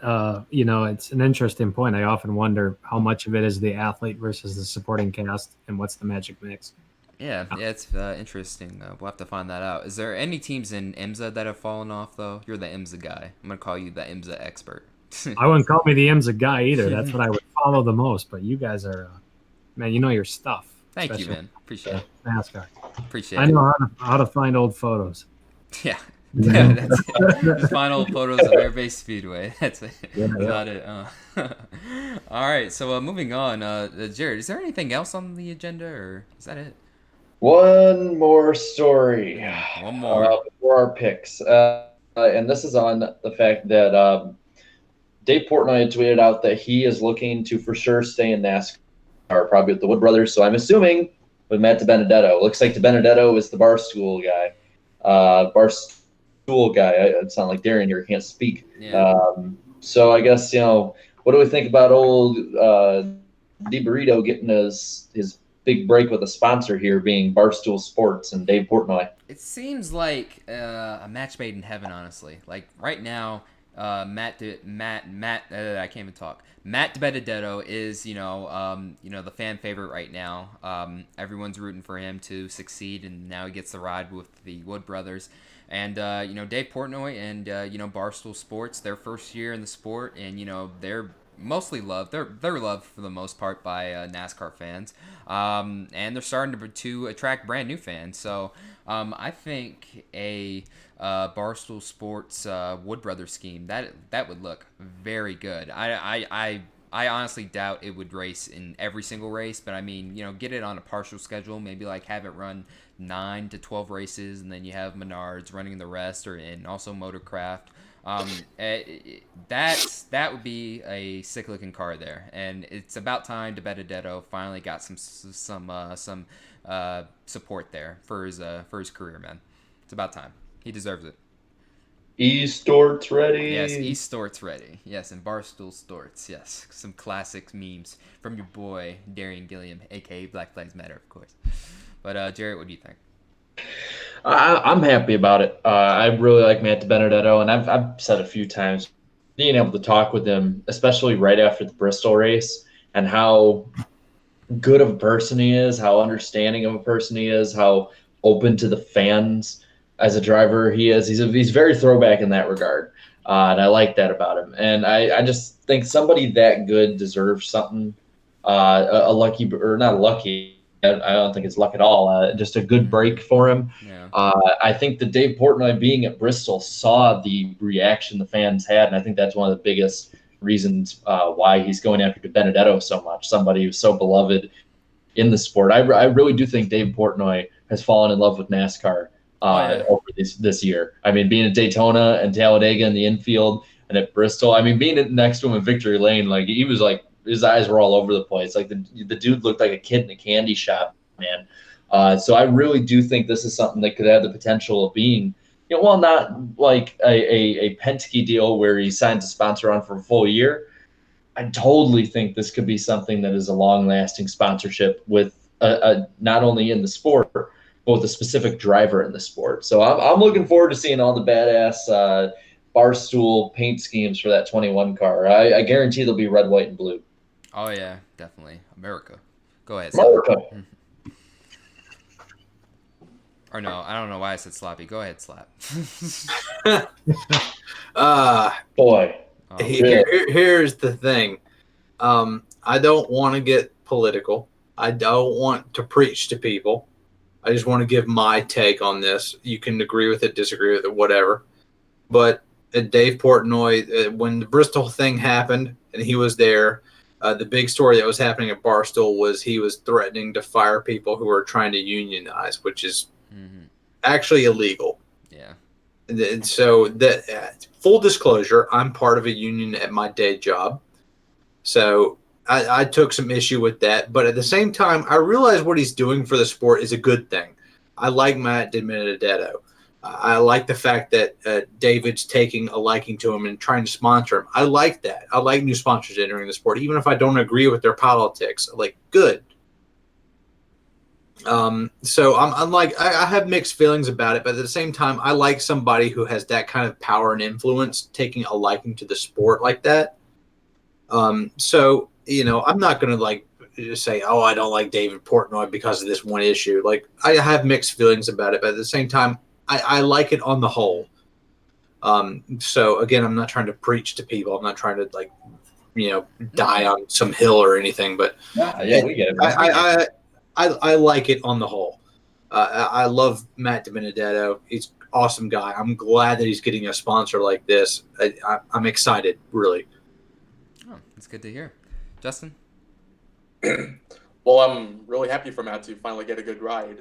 it's an interesting point. I often wonder how much of it is the athlete versus the supporting cast, and what's the magic mix. Yeah, it's interesting. We'll have to find that out. Is there any teams in IMSA that have fallen off though? You're the IMSA guy. I'm gonna call you the IMSA expert. I wouldn't call me the IMSA guy either. That's what I would follow the most. But you guys are, man, you know your stuff. Thank you, man. Appreciate it. NASCAR. Appreciate it. I know how to find old photos. Yeah. That's it. Find old photos of Airbase Speedway. That's it. Got it. All right. So moving on. Jared, is there anything else on the agenda, or is that it? One more story. One more. Before our picks. And this is on the fact that Dave Portnoy had tweeted out that he is looking to for sure stay in NASCAR. probably with the Wood brothers. So I'm assuming with Matt DiBenedetto. Looks like DiBenedetto is the Barstool guy. Barstool guy. I sound like Darren here. Can't speak. Yeah. So I guess, what do we think about old DiBurrito getting his big break with a sponsor here, being Barstool Sports and Dave Portnoy? It seems like a match made in heaven, honestly. Like right now, I can't even talk. Matt DiBenedetto is, the fan favorite right now. Everyone's rooting for him to succeed, and now he gets to ride with the Wood brothers. And Dave Portnoy and Barstool Sports, their first year in the sport, and they're mostly loved. They're loved for the most part by NASCAR fans, and they're starting to attract brand new fans. So I think a Barstool Sports Wood Brothers scheme that would look very good. I honestly doubt it would race in every single race, but I mean, get it on a partial schedule, maybe like have it run 9 to 12 races, and then you have Menards running the rest, and also Motorcraft. That would be a sick looking car there, and it's about time DiBenedetto finally got some support there for his career, man. It's about time. He deserves it. E-Storts ready. Yes, E-Storts ready. Yes, and Barstool Storts. Yes, some classic memes from your boy Darian Gilliam, aka Black Lives Matter, of course. But Jarrett, what do you think? I'm happy about it. I really like Matt DiBenedetto, and I've said a few times, being able to talk with him, especially right after the Bristol race, and how good of a person he is, how understanding of a person he is, how open to the fans as a driver he is. He's very throwback in that regard, and I like that about him. And I just think somebody that good deserves something, a lucky, or not lucky, I don't think it's luck at all. Just a good break for him. Yeah. I think that Dave Portnoy being at Bristol saw the reaction the fans had, and I think that's one of the biggest reasons why he's going after DiBenedetto so much, somebody who's so beloved in the sport. I really do think Dave Portnoy has fallen in love with NASCAR over this year. I mean, being at Daytona and Talladega in the infield, and at Bristol, I mean, being next to him in Victory Lane, like he was like, his eyes were all over the place. Like the dude looked like a kid in a candy shop, man. So I really do think this is something that could have the potential of being, not like a Penske deal where he signs a sponsor on for a full year. I totally think this could be something that is a long-lasting sponsorship with not only in the sport, but with a specific driver in the sport. So I'm looking forward to seeing all the badass Barstool paint schemes for that 21 car. I guarantee they'll be red, white, and blue. Oh yeah, definitely. America. Go ahead. America. Or no, I don't know why I said sloppy. Go ahead, Slap. Boy. Oh, Here's the thing. I don't want to get political. I don't want to preach to people. I just want to give my take on this. You can agree with it, disagree with it, whatever. But Dave Portnoy, when the Bristol thing happened and he was there, the big story that was happening at Barstool was he was threatening to fire people who were trying to unionize, which is actually illegal. Yeah. And so, that full disclosure, I'm part of a union at my day job. So I took some issue with that. But at the same time, I realize what he's doing for the sport is a good thing. I like Matt DiBenedetto. I like the fact that David's taking a liking to him and trying to sponsor him. I like that. I like new sponsors entering the sport, even if I don't agree with their politics. Like, good. So I'm like, I have mixed feelings about it, but at the same time, I like somebody who has that kind of power and influence, taking a liking to the sport like that. So, I'm not going to just say, oh, I don't like David Portnoy because of this one issue. Like, I have mixed feelings about it, but at the same time, I like it on the whole. So again, I'm not trying to preach to people. I'm not trying to die on some hill or anything, but yeah, we get it. I like it on the whole. I love Matt DiBenedetto. He's an awesome guy. I'm glad that he's getting a sponsor like this. I'm excited, really. Oh, that's good to hear. Justin? Well, I'm really happy for Matt to finally get a good ride.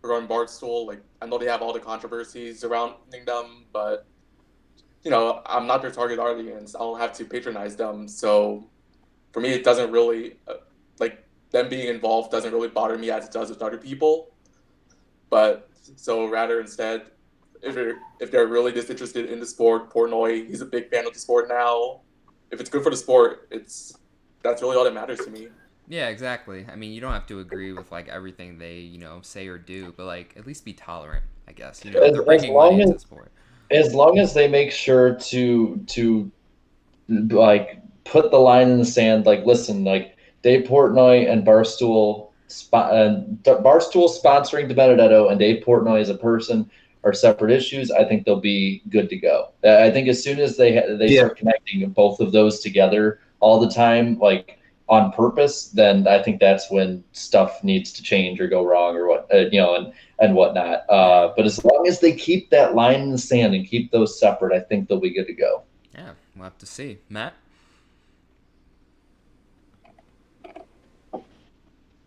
Regarding Barstool, I know they have all the controversies surrounding them, but I'm not their target audience. I don't have to patronize them, so for me, it doesn't really like them being involved doesn't really bother me as it does with other people. But so rather instead, if they're really disinterested in the sport, Portnoy, he's a big fan of the sport now. If it's good for the sport, that's really all that matters to me. Yeah, exactly. I mean, you don't have to agree with like everything they say or do, but like at least be tolerant, I guess. They're bringing money into the sport. As long as they make sure to like put the line in the sand, like listen, like Dave Portnoy and Barstool sponsoring DiBenedetto and Dave Portnoy as a person are separate issues. I think they'll be good to go. I think as soon as they start connecting both of those together all the time, like on purpose, then I think that's when stuff needs to change or go wrong or what and whatnot. But as long as they keep that line in the sand and keep those separate, I think they'll be good to go. Yeah, we'll have to see. Matt?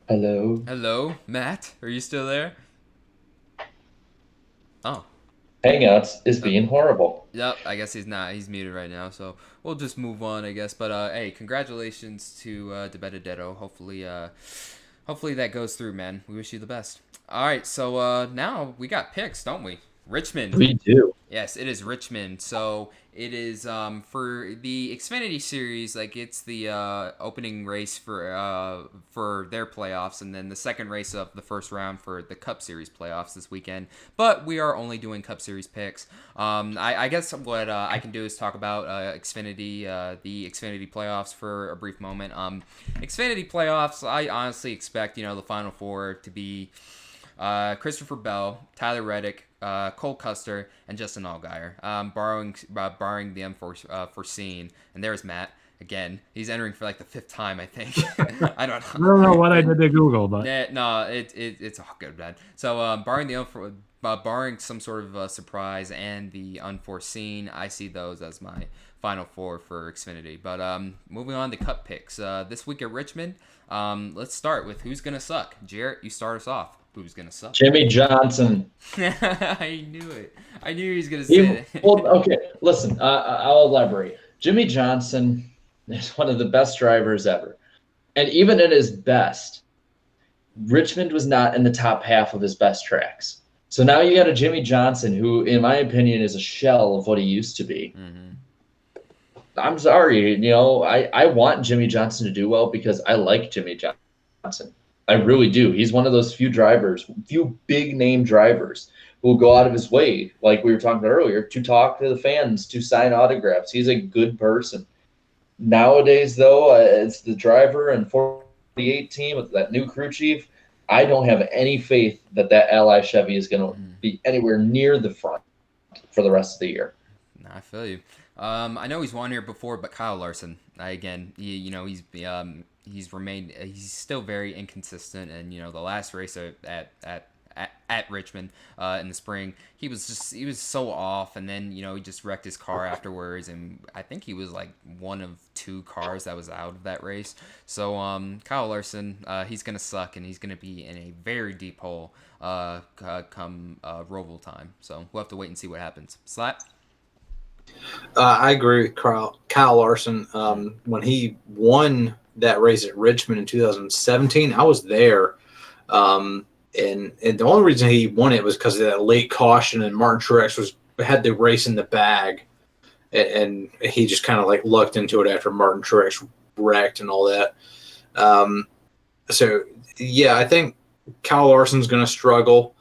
Hello, Matt? Are you still there? Oh. Hangouts is being horrible. Yep, I guess he's not. He's muted right now, so we'll just move on, I guess. But hey, congratulations to DiBenedetto. Hopefully that goes through, man. We wish you the best. All right, so now we got picks, don't we? Richmond. We do. Yes, it is Richmond. So it is for the Xfinity series, like it's the opening race for their playoffs, and then the second race of the first round for the Cup Series playoffs this weekend. But we are only doing Cup Series picks. I guess what I can do is talk about Xfinity, the Xfinity Playoffs for a brief moment. Xfinity Playoffs, I honestly expect the Final Four to be Christopher Bell, Tyler Reddick, Cole Custer, and Justin Allgaier, barring the unforeseen. And there's Matt again. He's entering for like the 5th time, I think. I don't know. I don't know what I did to Google, but yeah, no, it's all good, man. So barring some sort of surprise and the unforeseen, I see those as my Final Four for Xfinity. But moving on to Cup picks this week at Richmond. Let's start with who's gonna suck. Jarrett, you start us off. Who's gonna suck? Jimmy Johnson. I knew it. I knew he was gonna say it. Well, okay, listen. I'll elaborate. Jimmy Johnson is one of the best drivers ever, and even at his best, Richmond was not in the top half of his best tracks. So now you got a Jimmy Johnson who, in my opinion, is a shell of what he used to be. Mm-hmm. I'm sorry, I want Jimmy Johnson to do well because I like Jimmy Johnson. I really do. He's one of those few big name drivers who will go out of his way, like we were talking about earlier, to talk to the fans, to sign autographs. He's a good person. Nowadays, though, it's the driver and 48 team with that new crew chief. I don't have any faith that Ally Chevy is going to be anywhere near the front for the rest of the year. I feel you. I know he's won here before, but Kyle Larson, he's still very inconsistent, and the last race at Richmond in the spring, he was so off, and then he just wrecked his car afterwards, and I think he was like one of 2 cars that was out of that race. So Kyle Larson, he's gonna suck, and he's gonna be in a very deep hole come Roval time. So we'll have to wait and see what happens. Slap. I agree with Kyle Larson. When he won that race at Richmond in 2017, I was there. And the only reason he won it was because of that late caution, and Martin Truex had the race in the bag. And he just kind of like lucked into it after Martin Truex wrecked and all that. So, yeah, I think Kyle Larson's going to struggle.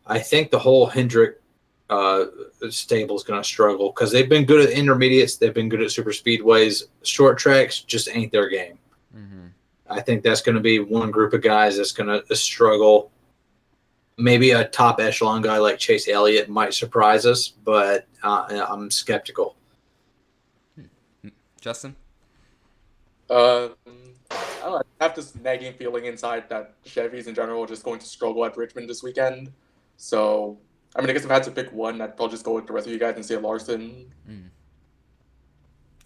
I think the whole Hendrick stable is going to struggle because they've been good at intermediates. They've been good at super speedways. Short tracks just ain't their game. Mm-hmm. I think that's going to be one group of guys that's going to struggle. Maybe a top echelon guy like Chase Elliott might surprise us, but I'm skeptical. Justin? I don't know, I have this nagging feeling inside that Chevys in general are just going to struggle at Richmond this weekend. So, I guess if I had to pick one, I'd probably just go with the rest of you guys and say Larson.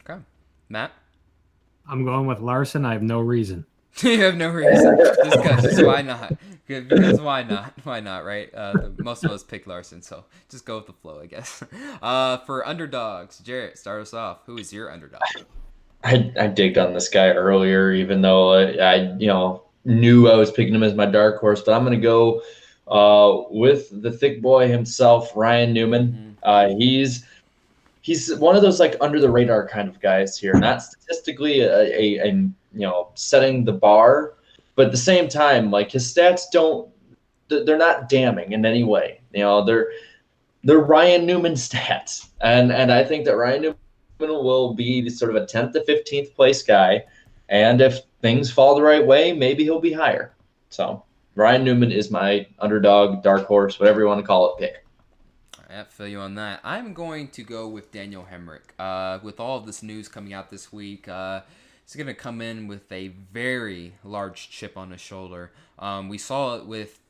Okay. Matt? I'm going with Larson. I have no reason. You have no reason. Just why not? Because why not? Why not, right? Most of us pick Larson, so just go with the flow, I guess. For underdogs, Jarrett, start us off. Who is your underdog? I digged on this guy earlier, even though I knew I was picking him as my dark horse. But I'm going to go with the thick boy himself, Ryan Newman. He's one of those like under the radar kind of guys here, not statistically a setting the bar, but at the same time, like his stats they're not damning in any way. They're Ryan Newman stats, and I think that Ryan Newman will be sort of a 10th to 15th place guy, and if things fall the right way, maybe he'll be higher. So Ryan Newman is my underdog, dark horse, whatever you want to call it, pick. I feel you on that. I'm going to go with Daniel Hamrick. With all of this news coming out this week, he's going to come in with a very large chip on his shoulder. We saw it with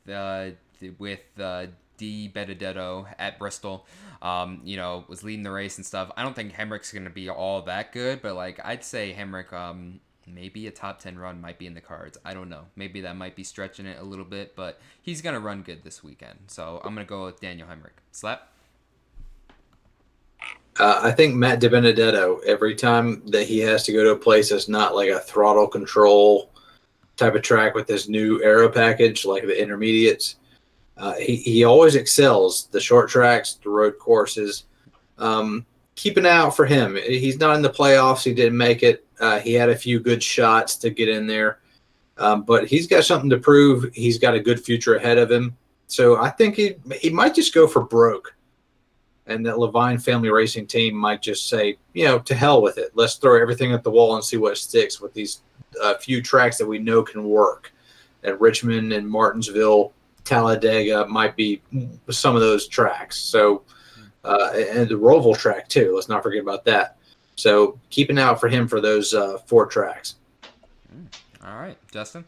D. Benedetto at Bristol. Was leading the race and stuff. I don't think Hamrick's going to be all that good, but like I'd say Hamrick, maybe a top 10 run might be in the cards. I don't know. Maybe that might be stretching it a little bit, but he's going to run good this weekend. So I'm going to go with Daniel Hamrick. Slap? I think Matt DiBenedetto, every time that he has to go to a place that's not like a throttle control type of track with this new aero package, like the intermediates, he always excels the short tracks, the road courses. Keep an eye out for him. He's not in the playoffs. He didn't make it. He had a few good shots to get in there. But he's got something to prove. He's got a good future ahead of him. So I think he might just go for broke. And that Levine Family Racing team might just say, to hell with it. Let's throw everything at the wall and see what sticks with these few tracks that we know can work. At Richmond and Martinsville, Talladega might be some of those tracks. So, and the Roval track too. Let's not forget about that. So keep an eye out for him for those 4 tracks. All right, Justin?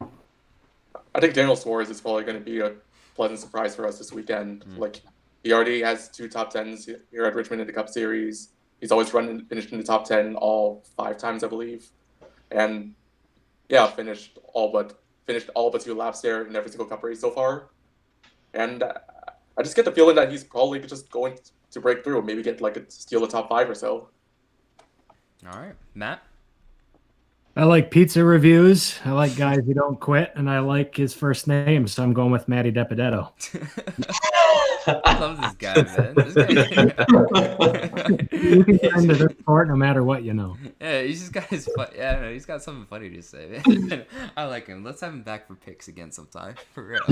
I think Daniel Suarez is probably going to be a pleasant surprise for us this weekend. Like, he already has 2 top 10s here at Richmond in the Cup Series. He's always finished in the top 10 all 5 times, I believe. And yeah, finished all but 2 laps there in every single Cup race so far. And I just get the feeling that he's probably just going to break through, maybe get steal a top 5 or so. All right, Matt? I like pizza reviews. I like guys who don't quit, and I like his first name, so I'm going with Matty DiBenedetto. I love this guy, man. You can get into this sport no matter what you know. Yeah, he's just got he's got something funny to say, man. I like him. Let's have him back for picks again sometime. For real.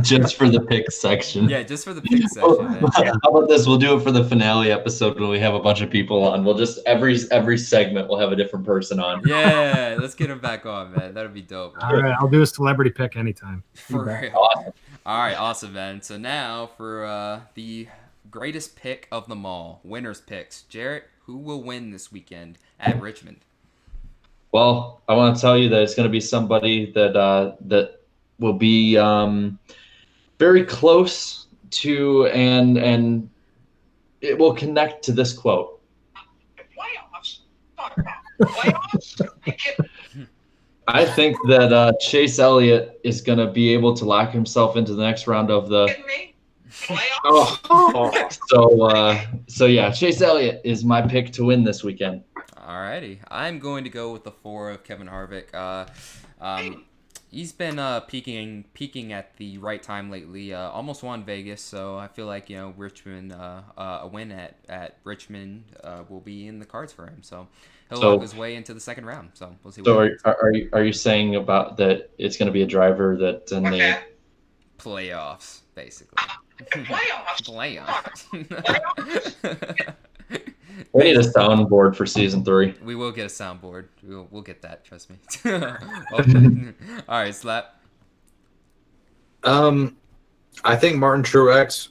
Just for the pick section. Yeah, just for the pick section. Man. How about this? We'll do it for the finale episode when we have a bunch of people on. We'll just every segment we'll have a different person on. Yeah, let's get him back on, man. That'd be dope. Man. All right, I'll do a celebrity pick anytime. For real. Awesome. All right, awesome, man. So now for the greatest pick of them all, winners picks. Jarrett, who will win this weekend at Richmond? Well, I want to tell you that it's going to be somebody that will be very close to and it will connect to this quote. Playoffs? Talk about playoffs? I think that Chase Elliott is going to be able to lock himself into the next round of the. So yeah, Chase Elliott is my pick to win this weekend. Alrighty, I'm going to go with the 4 of Kevin Harvick. He's been peaking at the right time lately. Almost won Vegas, so I feel like Richmond, a win at Richmond will be in the cards for him. So he'll work his way into the second round. So we'll see. So are you saying about that it's going to be a driver that in the playoffs, basically? Playoffs. We need a soundboard for season 3. We will get a soundboard. We'll get that. Trust me. All right, Slap. I think Martin Truex.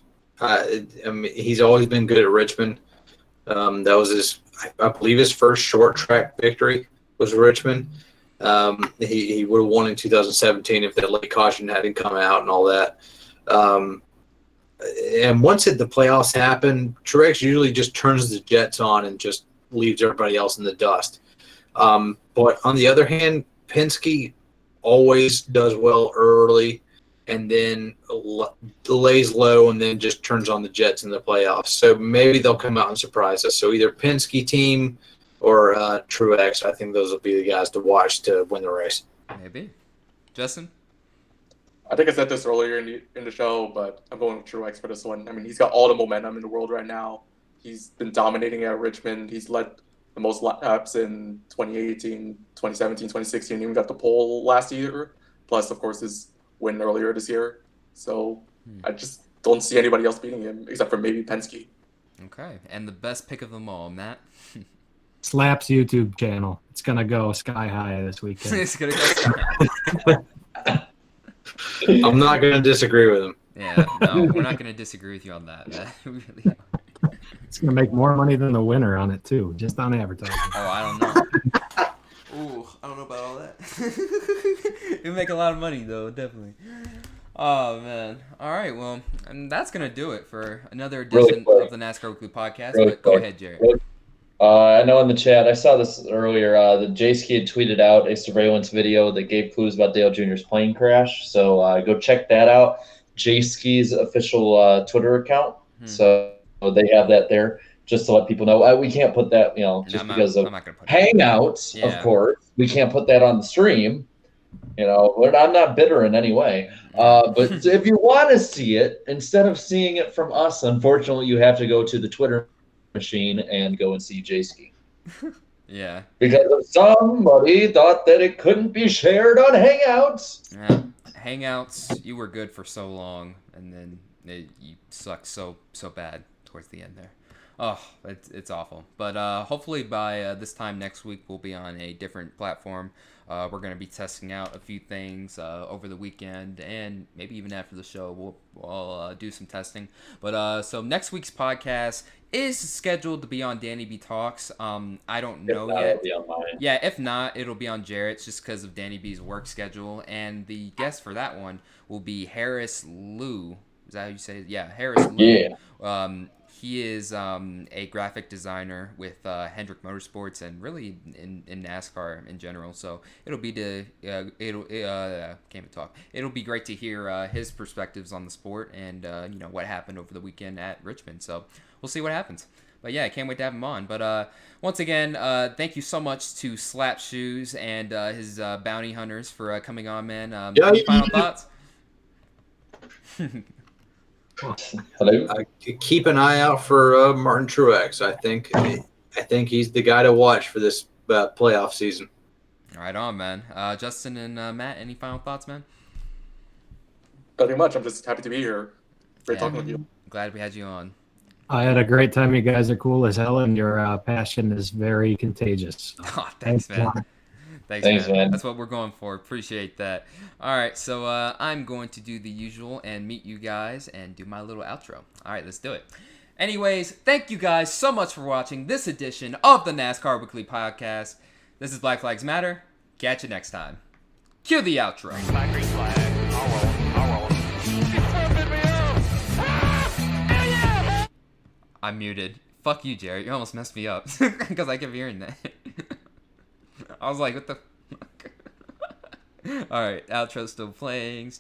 He's always been good at Richmond. That was I believe his first short track victory was Richmond. He would have won in 2017 if that late caution hadn't come out and all that. And once the playoffs happen, Truex usually just turns the jets on and just leaves everybody else in the dust. But on the other hand, Penske always does well early and then lays low and then just turns on the jets in the playoffs. So maybe they'll come out and surprise us. So either Penske team or Truex. I think those will be the guys to watch to win the race. Maybe. Justin? I think I said this earlier in the show, but I'm going with Truex for this one. I mean, he's got all the momentum in the world right now. He's been dominating at Richmond. He's led the most laps in 2018, 2017, 2016. He even got the pole last year. Plus, of course, his win earlier this year. So I just don't see anybody else beating him except for maybe Penske. Okay. And the best pick of them all, Matt? Slaps YouTube channel. It's gonna go sky high this weekend. It's going to go. I'm not going to disagree with him. Yeah, no, we're not going to disagree with you on that. We really are. It's gonna make more money than the winner on it too, just on advertising. Oh, I don't know. Ooh, I don't know about all that. It'd make a lot of money, though, definitely. Oh, man. All right, well, and that's going to do it for another edition of the NASCAR Weekly Podcast. But go ahead, Jared. I know in the chat, I saw this earlier, the J-Ski had tweeted out a surveillance video that gave clues about Dale Jr.'s plane crash. So go check that out. J-Ski's official Twitter account. So they have that there just to let people know. We can't put that, just because of Hangouts, of course. We can't put that on the stream. I'm not bitter in any way. But if you want to see it, instead of seeing it from us, unfortunately, you have to go to the Twitter machine and go and see J-Ski. Yeah. Because somebody thought that it couldn't be shared on Hangouts. Yeah. Hangouts, you were good for so long, and then you sucked so bad towards the end there. Oh, it's awful. But hopefully by this time next week, we'll be on a different platform. We're going to be testing out a few things over the weekend, and maybe even after the show, we'll do some testing. But so next week's podcast is scheduled to be on Danny B Talks. I don't know yet. It'll be on mine. Yeah, if not, it'll be on Jarrett's just because of Danny B's work schedule. And the guest for that one will be Harris Liu. Is that how you say it? Yeah, Harris Liu. Yeah. He is a graphic designer with Henrik Motorsports and really in NASCAR in general. So it'll be can't even talk. It'll be great to hear his perspectives on the sport and what happened over the weekend at Richmond. So we'll see what happens. But yeah, I can't wait to have him on. But once again, thank you so much to S1apSh0es and his bounty hunters for coming on, man. Any final thoughts? Hello. Keep an eye out for Martin Truex. I think he's the guy to watch for this playoff season. Right on, man. Justin and Matt, any final thoughts, man? Nothing much. I'm just happy to be here. Great talking with you. Glad we had you on. I had a great time. You guys are cool as hell, and your passion is very contagious. Oh, thanks, man. Thanks, man. That's what we're going for. Appreciate that. All right, so I'm going to do the usual and meet you guys and do my little outro. All right, let's do it. Anyways, thank you guys so much for watching this edition of the NASCAR Weekly Podcast. This is Black Flags Matter. Catch you next time. Cue the outro. Green flag. I'll roll. It's flipping me off. Yeah! I'm muted. Fuck you, Jared. You almost messed me up because I kept hearing that. I was like, what the fuck? Alright, outro still playing.